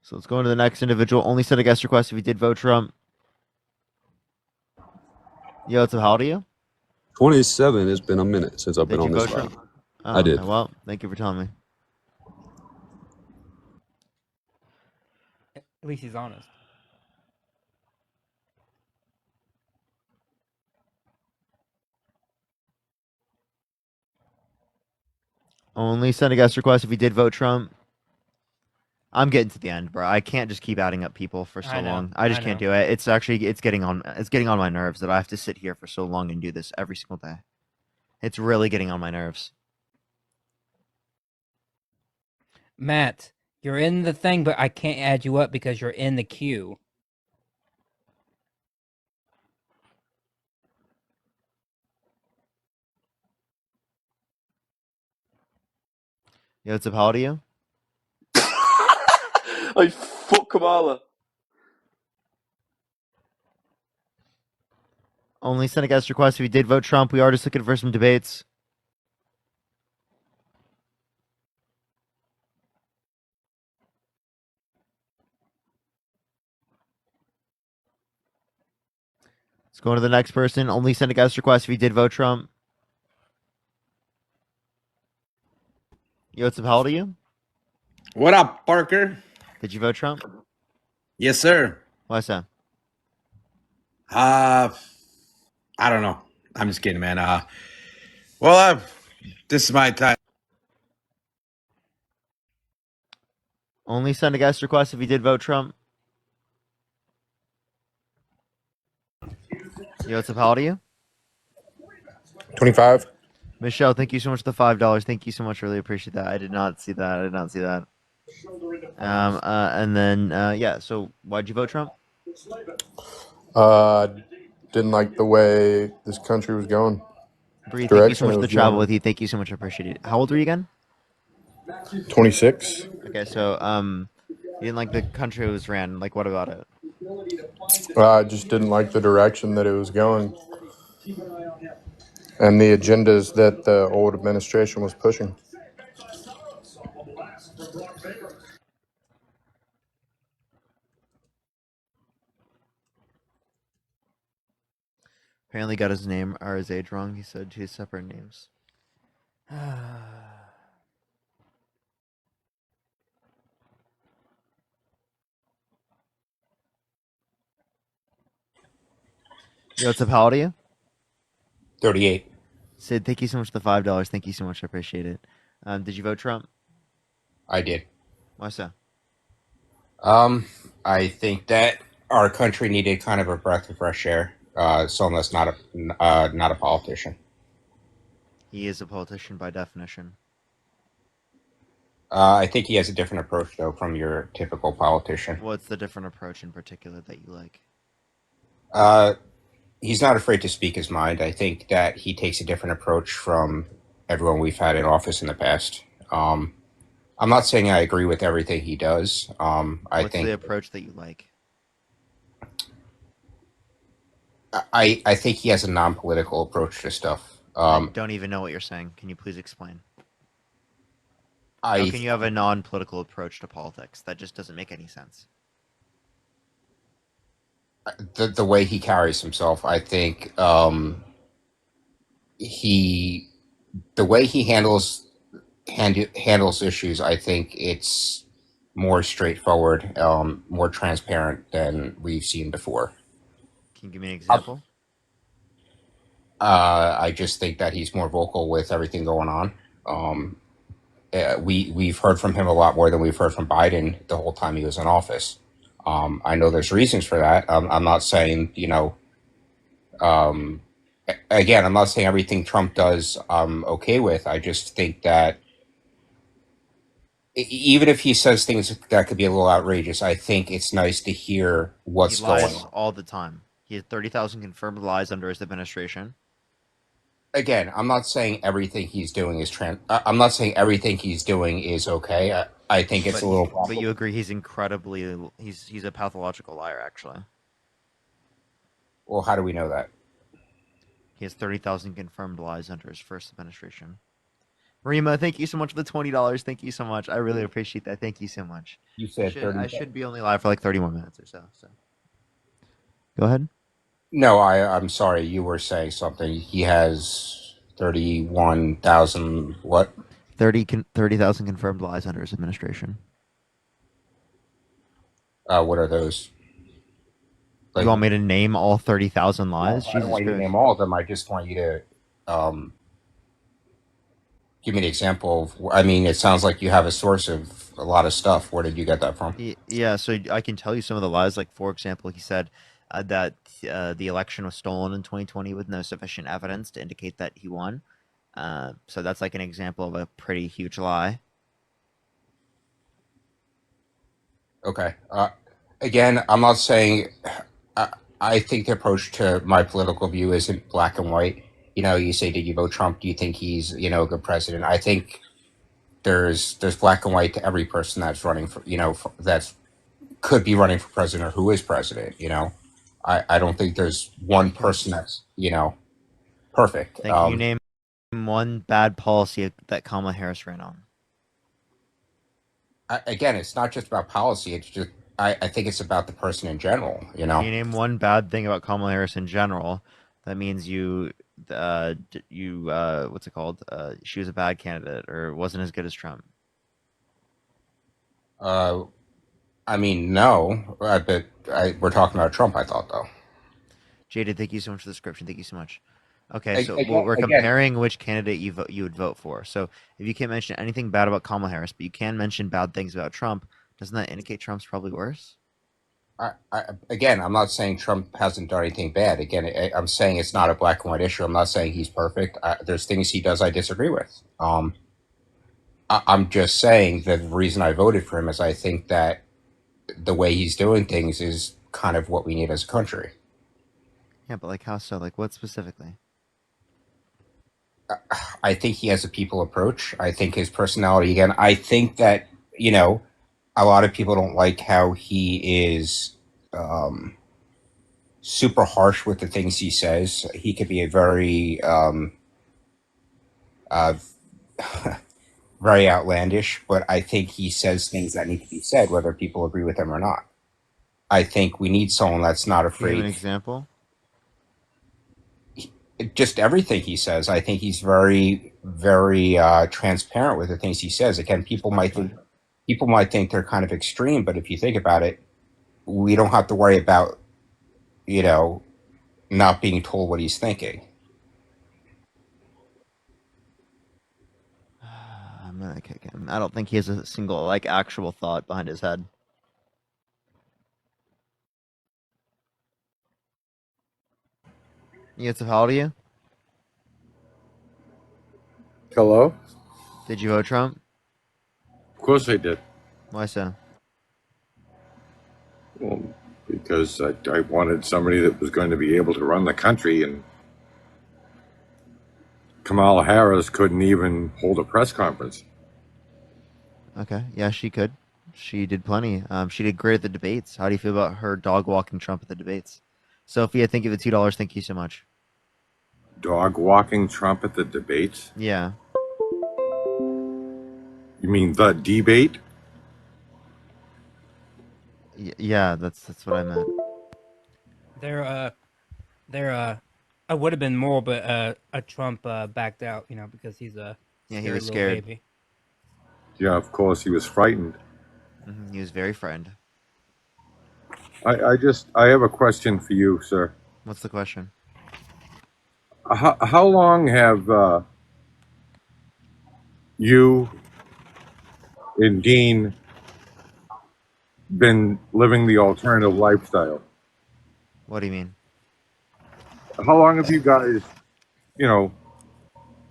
So let's go into the next individual. Only send a guest request if you did vote Trump. Yo, what's up? How old are you? 27. It's been a minute since I've Did been you on this vote live. Trump? Oh, I did. okay. Well, thank you for telling me. At least he's honest. Only send a guest request if you did vote Trump. I'm getting to the end, bro. I can't just keep adding up people for so I know, long. I just I can't know. do it. It's getting on my nerves that I have to sit here for so long and do this every single day. It's really getting on my nerves. Matt, you're in the thing, but I can't add you up because you're in the queue. Yo, what's up? How old are you? Like, fuck Kamala. Only send a guest request if you did vote Trump. We are just looking for some debates. Let's go on to the next person. Only send a guest request if you did vote Trump. Yo, what's up? How old are you? What up, Parker? Did you vote Trump? Yes, sir. Why's that? I don't know. I'm just kidding, man. This is my time. Only send a guest request if you did vote Trump. Yo, what's up? How old are you? 25. Michelle, thank you so much for the $5. Thank you so much. Really appreciate that. I did not see that. I did not see that. And then yeah. So why'd you vote Trump? Uh, didn't like the way this country was going. Bree, thank you so Direction much it for the was travel going. with you. Thank you so much. I appreciate it. How old are you again? 26. Okay, so you didn't like the country it was ran. Like, what about it? I just didn't like the direction that it was going and the agendas that the old administration was pushing. Apparently got his name or his age wrong. He said two separate names. Yo, what's up? How old are you? 38. Sid, thank you so much for the $5. Thank you so much. I appreciate it. Did you vote Trump? I did. Why so? I think that our country needed kind of a breath of fresh air. Someone that's not a politician. He is a politician by definition. I think he has a different approach though from your typical politician. What's the different approach in particular that you like? He's not afraid to speak his mind. I think that he takes a different approach from everyone we've had in office in the past. I'm not saying I agree with everything he does. What's the approach that you like? I think he has a non-political approach to stuff. I don't even know what you're saying. Can you please explain? How can you have a non-political approach to politics? That just doesn't make any sense. The way he carries himself, I think the way he handles issues, I think it's more straightforward, more transparent than we've seen before. Can you give me an example? I just think that he's more vocal with everything going on. We've heard from him a lot more than we've heard from Biden the whole time he was in office. I know there's reasons for that. I'm not saying, again, I'm not saying everything Trump does I'm okay with. I just think that even if he says things that could be a little outrageous, I think it's nice to hear what's He going lies on. all the time. He had 30,000 confirmed lies under his administration. Again, I'm not saying everything he's doing is I'm not saying everything he's doing is okay. I think it's a little. But you agree he's incredibly he's a pathological liar. Actually, Well, how do we know that? he has 30,000 confirmed lies under his first administration. Rima, thank you so much for the $20. Thank you so much. I really appreciate that. Thank you so much. You said 30. I should be only live for like 30 more minutes or so. Go ahead. No, I'm sorry. You were saying something. He has 31,000 what? 30,000 confirmed lies under his administration. What are those? You want me to name all 30,000 lies? I don't want you to name all of them. I just want you to give me an example of. I mean, it sounds like you have a source of a lot of stuff. Where did you get that from? Yeah, so I can tell you some of the lies. Like, for example, he said that the election was stolen in 2020 with no sufficient evidence to indicate that he won. So that's like an example of a pretty huge lie. Okay. Again, I'm not saying. I think the approach to my political view isn't black and white. You say, did you vote Trump? Do you think he's, a good president? I think there's black and white to every person that's running for, that's could be running for president or who is president. I don't think there's one person that's, perfect. Then can you name one bad policy that Kamala Harris ran on? Again, it's not just about policy. It's just, I think it's about the person in general, Can you name one bad thing about Kamala Harris in general? That means what's it called? She was a bad candidate or wasn't as good as Trump. I mean, no, but we're talking about Trump, I thought, though. Jaded, thank you so much for the description. Thank you so much. Okay, so Again, we're again, comparing which candidate you would vote for. So if you can't mention anything bad about Kamala Harris, but you can mention bad things about Trump, doesn't that indicate Trump's probably worse? again, I'm not saying Trump hasn't done anything bad. Again, I'm saying it's not a black and white issue. I'm not saying he's perfect. There's things he does I disagree with. I'm just saying that the reason I voted for him is I think that the way he's doing things is kind of what we need as a country. Yeah, but like how so? Like what specifically? I think he has a people approach. I think his personality, again, I think that, you know, a lot of people don't like how he is super harsh with the things he says. He could be a very, uh, very outlandish, but I think he says things that need to be said, whether people agree with him or not. I think we need someone that's not Can you give an afraid. example? Just everything he says. I think he's very, very transparent with the things he says. Again, people might think they're kind of extreme, but if you think about it, we don't have to worry about, you know, not being told what he's thinking. I'm gonna kick him. I don't think he has a single like actual thought behind his head. Yusuf, how old are you? Hello? Did you vote Trump? Of course I did. Why so? Well, because I wanted somebody that was going to be able to run the country, and Kamala Harris couldn't even hold a press conference. Okay, yeah, she could. She did plenty. She did great at the debates. How do you feel about her dog walking Trump at the debates? Sophia, thank you for the $2. Thank you so much. Dog walking Trump at the debates? Yeah. You mean the debate? Yeah, that's what I meant. I would have been more, but a Trump backed out, because he's a Yeah, he scared was little scared. baby. Yeah, of course, he was frightened. He was very frightened. I have a question for you, sir. What's the question? How long have you and Dean been living the alternative lifestyle? What do you mean? How long have you guys,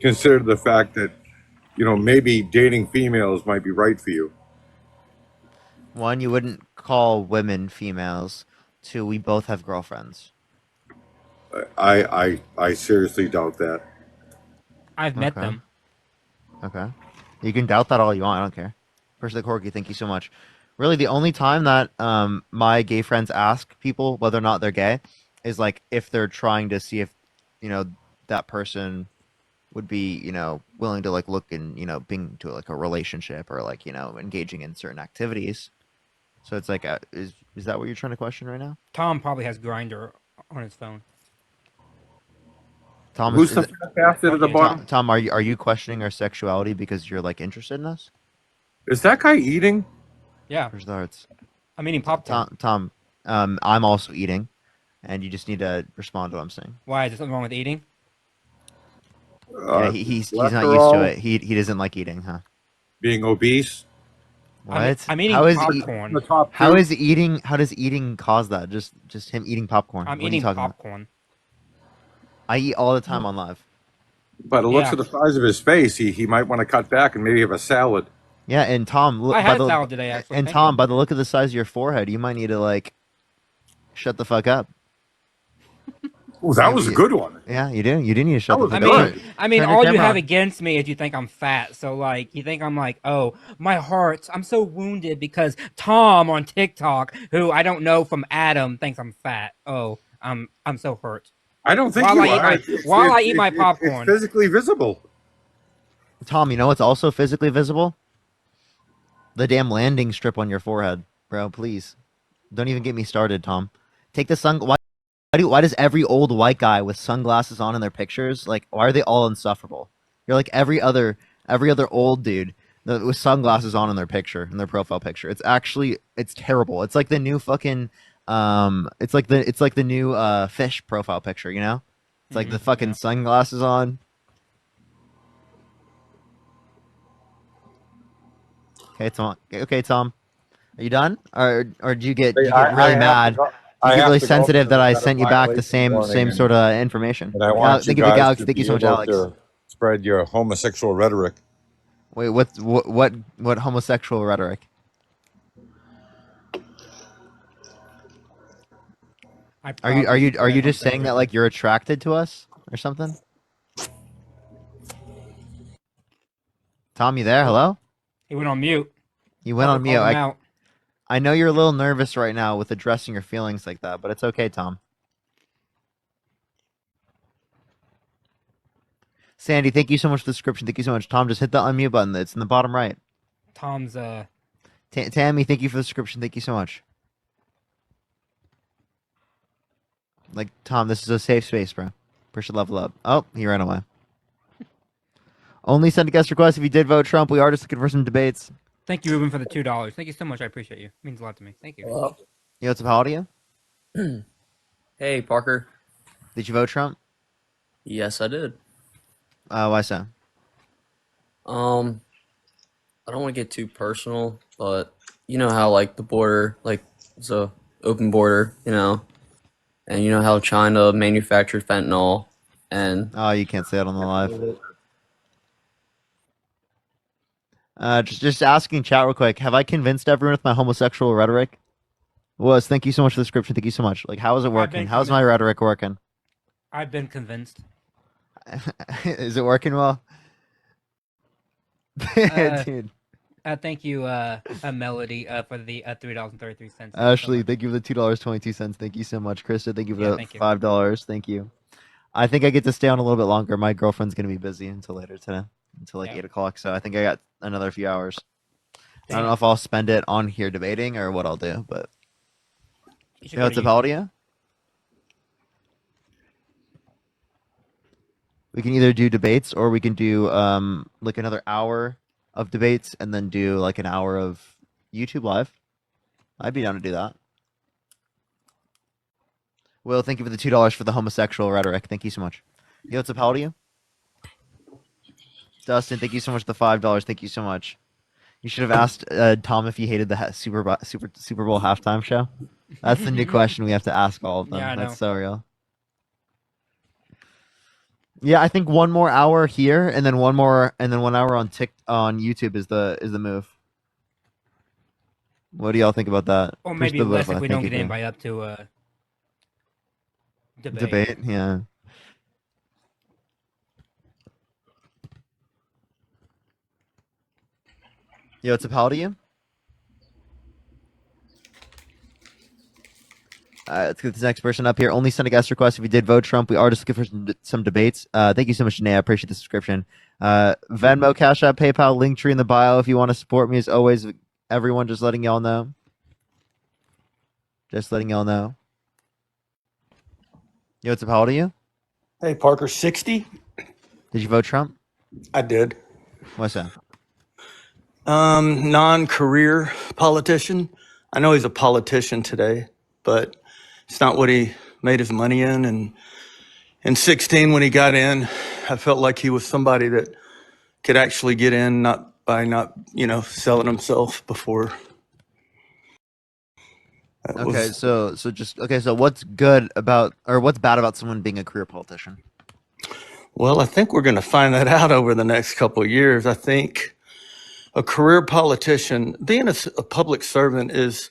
considered the fact that, maybe dating females might be right for you? One, you wouldn't call women females. Two, we both have girlfriends. I seriously doubt that. I've met them. Okay. You can doubt that all you want. I don't care. First, the Corky, thank you so much. Really, the only time that my gay friends ask people whether or not they're gay is like if they're trying to see if, that person would be, willing to like look and, being to like a relationship or like, engaging in certain activities. So it's like, is that what you're trying to question right now? Tom probably has Grinder on his phone. Tom, Who's the fat bastard at the bottom? Tom, are you questioning our sexuality because you're like interested in us? Is that guy eating? Yeah. Where's the hearts? I'm eating popcorn. Tom, I'm also eating, and you just need to respond to what I'm saying. Why? Is there something wrong with eating? Yeah, he's not used to it. He doesn't like eating, huh? Being obese? What? I'm eating popcorn. How does eating cause that? Just him eating popcorn. I'm What eating are you talking popcorn. About? I eat all the time on live. By the looks of the size of his face, he might want to cut back and maybe have a salad. Yeah, and Tom, I had salad today, actually. And Tom, by the look of the size of your forehead, you might need to like shut the fuck up. Oh, that was a good one. Yeah, you do. You do need to shut the fuck up. I mean, all you have against me is you think I'm fat. So, like, you think I'm like, oh, my heart, I'm so wounded because Tom on TikTok, who I don't know from Adam, thinks I'm fat. Oh, I'm so hurt. I don't think while you are. While I eat my popcorn. It's physically visible. Tom, you know what's also physically visible? The damn landing strip on your forehead, bro. Please, don't even get me started, Tom. Take the sun. Why does every old white guy with sunglasses on in their pictures, like, why are they all insufferable? You're like every other old dude with sunglasses on in their picture, in their profile picture. It's terrible. It's like the new fucking It's like the new fish profile picture. You know, it's like the fucking sunglasses on. Okay, Tom. Okay, Tom. Are you done? Or do you get really mad? Do you get really sensitive that I sent you back the same sort of information? And I want you Thank you for guys Galaxy. to Thank you be so much, able Alex. to spread your homosexual rhetoric. Wait, what homosexual rhetoric? Are you just saying that like you're attracted to us or something? Tom, you there? Hello? He went on mute. You went on mute. Called him out. I know you're a little nervous right now with addressing your feelings like that, but it's okay, Tom. Sandy, thank you so much for the description. Thank you so much. Tom, just hit the unmute button. It's in the bottom right. Tom's Tammy, thank you for the description. Thank you so much. Like, Tom, this is a safe space, bro. Push should level up. Oh, he ran away. Only send a guest request if you did vote Trump. We are just looking for some debates. Thank you, Ruben, for the $2. Thank you so much. I appreciate you. It means a lot to me. Thank you. Hello. Yo, what's up? How old are you? Hey, Parker. Did you vote Trump? Yes, I did. Why so? I don't want to get too personal, but you know how like the border, like it's a open border, you know, and you know how China manufactures fentanyl, and Oh, you can't say that on the live. Just asking chat real quick. Have I convinced everyone with my homosexual rhetoric? Was thank you so much for the description. Thank you so much. Like, how is it working? How's my rhetoric working? I've been convinced. Is it working well? Dude. Thank you, Melody, for the $3.33. Ashley, thank you for the $2.22. Thank you so much. Krista, thank you for the thank you. $5. Thank you. I think I get to stay on a little bit longer. My girlfriend's gonna be busy until later today, until like 8 o'clock. So I think I got another few hours. I don't know if I'll spend it on here debating or what I'll do, but you know what's up, Audio? We can either do debates or we can do like another hour of debates and then do like an hour of YouTube live. I'd be down to do that. Will, thank you for the $2 for the homosexual rhetoric. Thank you so much. Yo, what's up? How old are you? Dustin, thank you so much for the $5. Thank you so much. You should have asked Tom if he hated the Super Bowl halftime show. That's the new question we have to ask all of them. Yeah, I That's know. so real. Yeah, I think one more hour here, and then 1 hour on YouTube is the move. What do y'all think about that? Or Push maybe the less button. if we Thank don't you get for- anybody up to debate. Debate, yeah. Yo, what's up? How old are you? Let's get this next person up here. Only send a guest request if you did vote Trump. We are just looking for some debates. Thank you so much, Janae. I appreciate the subscription. Venmo, Cash App, PayPal, link tree in the bio if you want to support me. As always, everyone, just letting y'all know. Just letting y'all know. Yo, what's up? How old are you? Hey, Parker, 60? Did you vote Trump? I did. What's that? Non-career politician. I know he's a politician today, but it's not what he made his money in. And in 16, when he got in, I felt like he was somebody that could actually get in, not selling himself before. Okay, so what's good about or what's bad about someone being a career politician? Well, I think we're going to find that out over the next couple of years. I think a career politician, being a public servant, is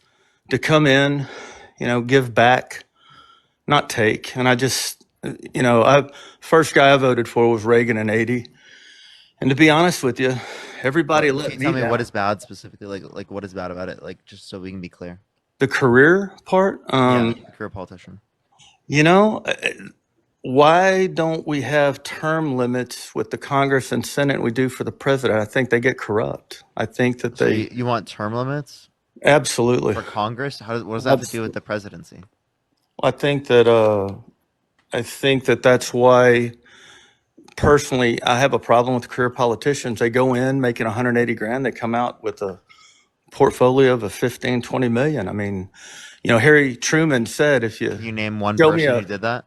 to come in, give back, not take. And I just, first guy I voted for was Reagan in '80. And to be honest with you, everybody let Can me you tell me down. what is bad specifically? Like what is bad about it? Like just so we can be clear. The career part? Career politician. Why don't we have term limits with the Congress and Senate we do for the president? I think they get corrupt. I think that So they... you want term limits? Absolutely. For Congress? What does that have to do with the presidency? I think that that's why, personally, I have a problem with career politicians. They go in making 180 grand. They come out with a portfolio of a 15, 20 million. I mean, Harry Truman said, if Can you name one show me person a, who did that?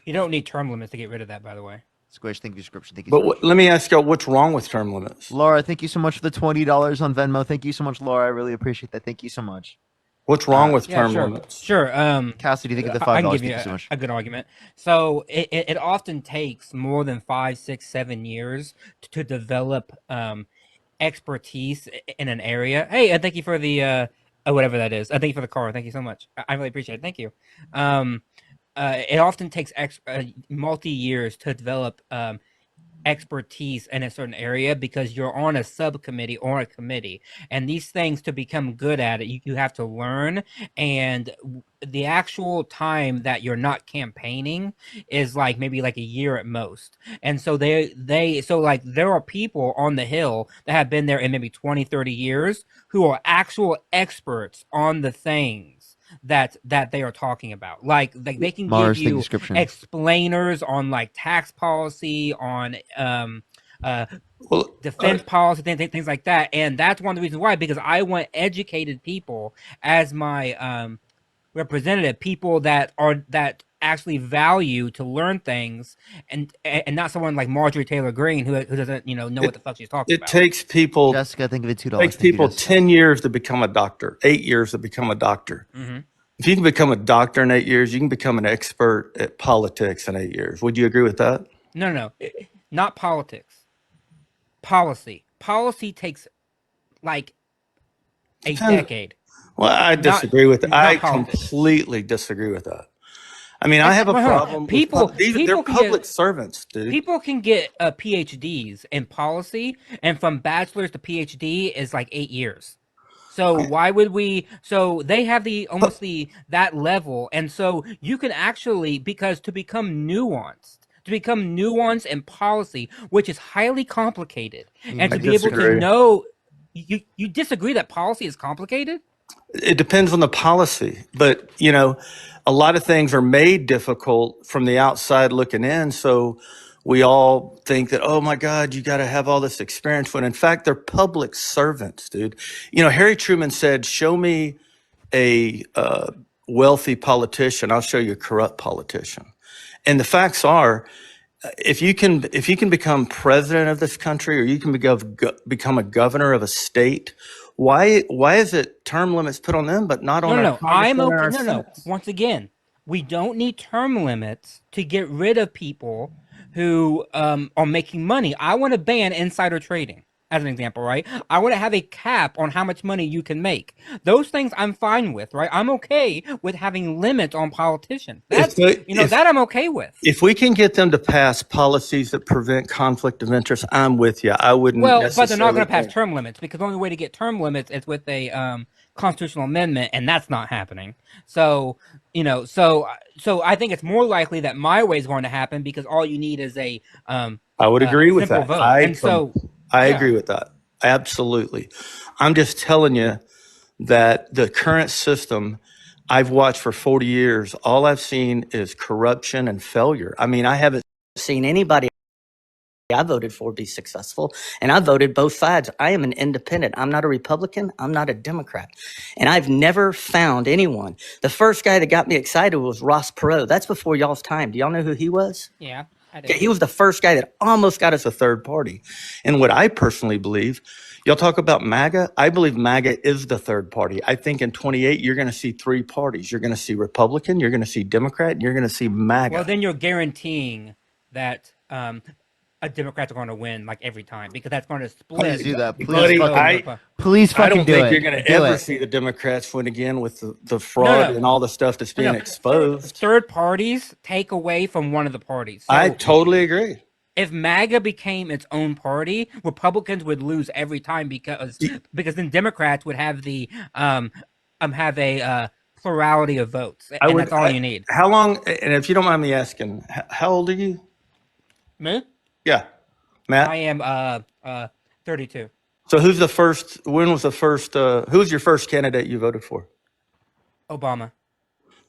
You don't need term limits to get rid of that, by the way. Squish, thank you, description. Thank you but so much. let me ask y'all, what's wrong with term limits? Laura, thank you so much for the $20 on Venmo. Thank you so much, Laura. I really appreciate that. Thank you so much. What's wrong with Yeah, term sure. limits? Sure. Cassidy, thank you for the I $5. can give Thank you you so much. a good argument. So it often takes more than 5, 6, 7 years to develop expertise in an area. Hey, thank you for the whatever that is. Thank you for the car. Thank you so much. I really appreciate it. Thank you. It often takes multi years to develop expertise in a certain area because you're on a subcommittee or a committee, and these things, to become good at it, you have to learn. And the actual time that you're not campaigning is like maybe like a year at most. And so so like there are people on the Hill that have been there in maybe 20, 30 years who are actual experts on the things that they are talking about. Like they can give Mars, thank you, you description. explainers on like tax policy, on Well, defense policy, things like that. And that's one of the reasons why, because I want educated people as my representative, people that actually value to learn things, and not someone like Marjorie Taylor Greene who doesn't know what the fuck she's talking It about. takes people. Jessica, think of it $2. Takes Thank you, people Jess. 10 years to become a doctor, 8 years to become a doctor. Mhm. If you can become a doctor in 8 years, you can become an expert at politics in 8 years. Would you agree with that? No, not politics. Policy takes like a Depends. decade. Well, I disagree with that. Not I politics. completely disagree with that. I mean, I have a Well, hold on. problem People- with they're people can public get- servants, dude. People can get PhDs in policy, and from bachelor's to PhD is like 8 years. So why would we? So they have that level, and so you can actually, because to become nuanced in policy, which is highly complicated, and I to be able to disagree. know, you disagree that policy is complicated? It depends on the policy, but a lot of things are made difficult from the outside looking in. So we all think that, oh my God, you got to have all this experience. When in fact, they're public servants, dude. Harry Truman said, "Show me a wealthy politician, I'll show you a corrupt politician." And the facts are, if you can become president of this country, or you can become a governor of a state, why is it term limits put on them but not on our No. I'm congressmen and okay. our No. senators? Once again, we don't need term limits to get rid of people who are making money. I want to ban insider trading, as an example, right? I want to have a cap on how much money you can make. Those things I'm fine with, right? I'm okay with having limits on politicians. That's that I'm okay with. If we can get them to pass policies that prevent conflict of interest, I'm with you. I wouldn't Well, necessarily but they're not going to pass think- term limits, because the only way to get term limits is with a constitutional amendment, and that's not happening. So so I think it's more likely that my way is going to happen, because all you need is a I would agree with simple that. vote. I And so agree with that. Absolutely. I'm just telling you that the current system I've watched for 40 years, all I've seen is corruption and failure. I mean, I haven't seen anybody I voted for be successful, and I voted both sides. I am an independent. I'm not a Republican. I'm not a Democrat. And I've never found anyone. The first guy that got me excited was Ross Perot. That's before y'all's time. Do y'all know who he was? yeah, I do. Okay, he was the first guy that almost got us a third party. And what I personally believe, y'all talk about MAGA, I believe MAGA is the third party. I think in 28, you're going to see three parties. You're going to see Republican, you're going to see Democrat, and you're going to see MAGA. Well, then you're guaranteeing that a Democrats are going to win like every time, because that's going to split. Please do that. Please Buddy, fucking, please I fucking don't do think it. you're going to Do ever it. see the Democrats win again with the fraud and all the stuff that's being exposed. Third parties take away from one of the parties. So I totally agree. if MAGA became its own party, Republicans would lose every time, because then Democrats would have the have a plurality of votes, and that's all you need. How long? And if you don't mind me asking, how old are you? Me? Yeah, Matt. I am 32. So who's the first? When was the first? Who's your first candidate you voted for? Obama.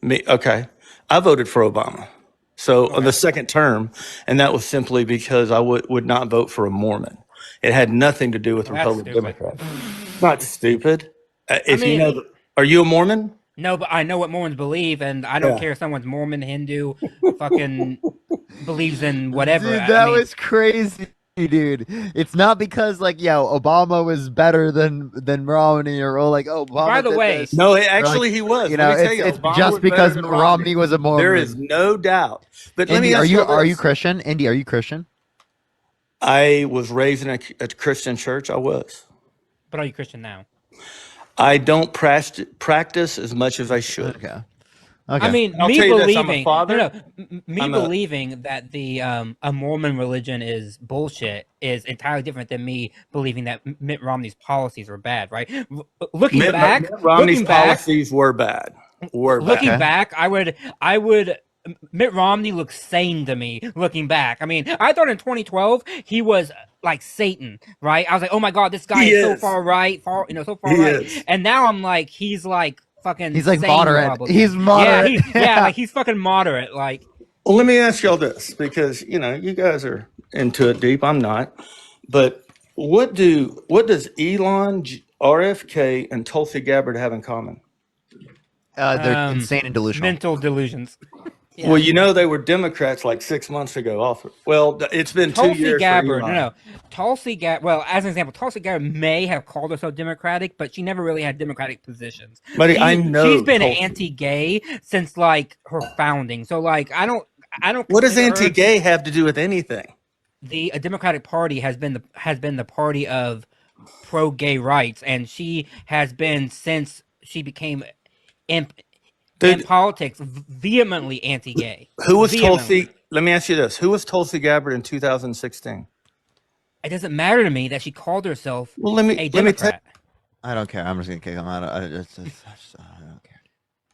Me. Okay, I voted for Obama. So on the second term, and that was simply because I would not vote for a Mormon. It had nothing to do with Well, that's Republican stupid. Democrat. Not stupid. If mean- you know, are you a Mormon? No, but I know what Mormons believe, and I don't Yeah. care if someone's Mormon, Hindu, fucking believes in whatever. Dude, I that mean, was crazy, dude. It's not because like, yeah, Obama was better than Romney, or like, oh, by Obama the did way, this. No, Or like, actually, he was. you Let know, me tell you, it's Obama just was better because than Romney was a There is Mormon. no doubt. But let Indy, me ask you are you this. Christian? Indy, are you Christian? I was raised in a Christian church. I was. but are you Christian now? I don't practice as much as I should. Okay. I Okay. mean, I'll me tell you this, I'm a believing father. me I'm a believing that the a Mormon religion is bullshit is entirely different than me believing that Mitt Romney's policies were bad, right? Looking Mitt back, Romney's looking back, policies were bad. Were looking bad. Okay. back, I would Mitt Romney looks sane to me looking back. I mean, I thought in 2012 he was like Satan, right? I was like, oh my god, this guy He is so is. far right, so far He right. is. And now I'm like, he's like fucking He's like sane moderate. He's Republican. Yeah, moderate. like he's fucking moderate. Like, Well, let me ask y'all this, because you guys are into it deep. I'm not. But what does Elon, RFK, and Tulsi Gabbard have in common? They're insane and delusional. mental delusions. Yeah. Well, they were Democrats like 6 months ago. Also, well, it's been 2 Tulsi years for Gabbard, Elon. Tulsi Gabbard. Well, as an example, Tulsi Gabbard may have called herself Democratic, but she never really had Democratic positions. Buddy, I She's know been Tulsi. anti-gay since like her founding. So like, I don't What does consider her anti-gay have to do with anything? the Democratic Party has been the party of pro-gay rights, and she has been since she became in Dude, politics vehemently anti-gay. who was Vehemently. Tulsi? Let me ask you this: who was Tulsi Gabbard in 2016? It doesn't matter to me that she called herself Well, let me a tell. Democrat. I don't care. I'm just gonna kick him out. I don't care.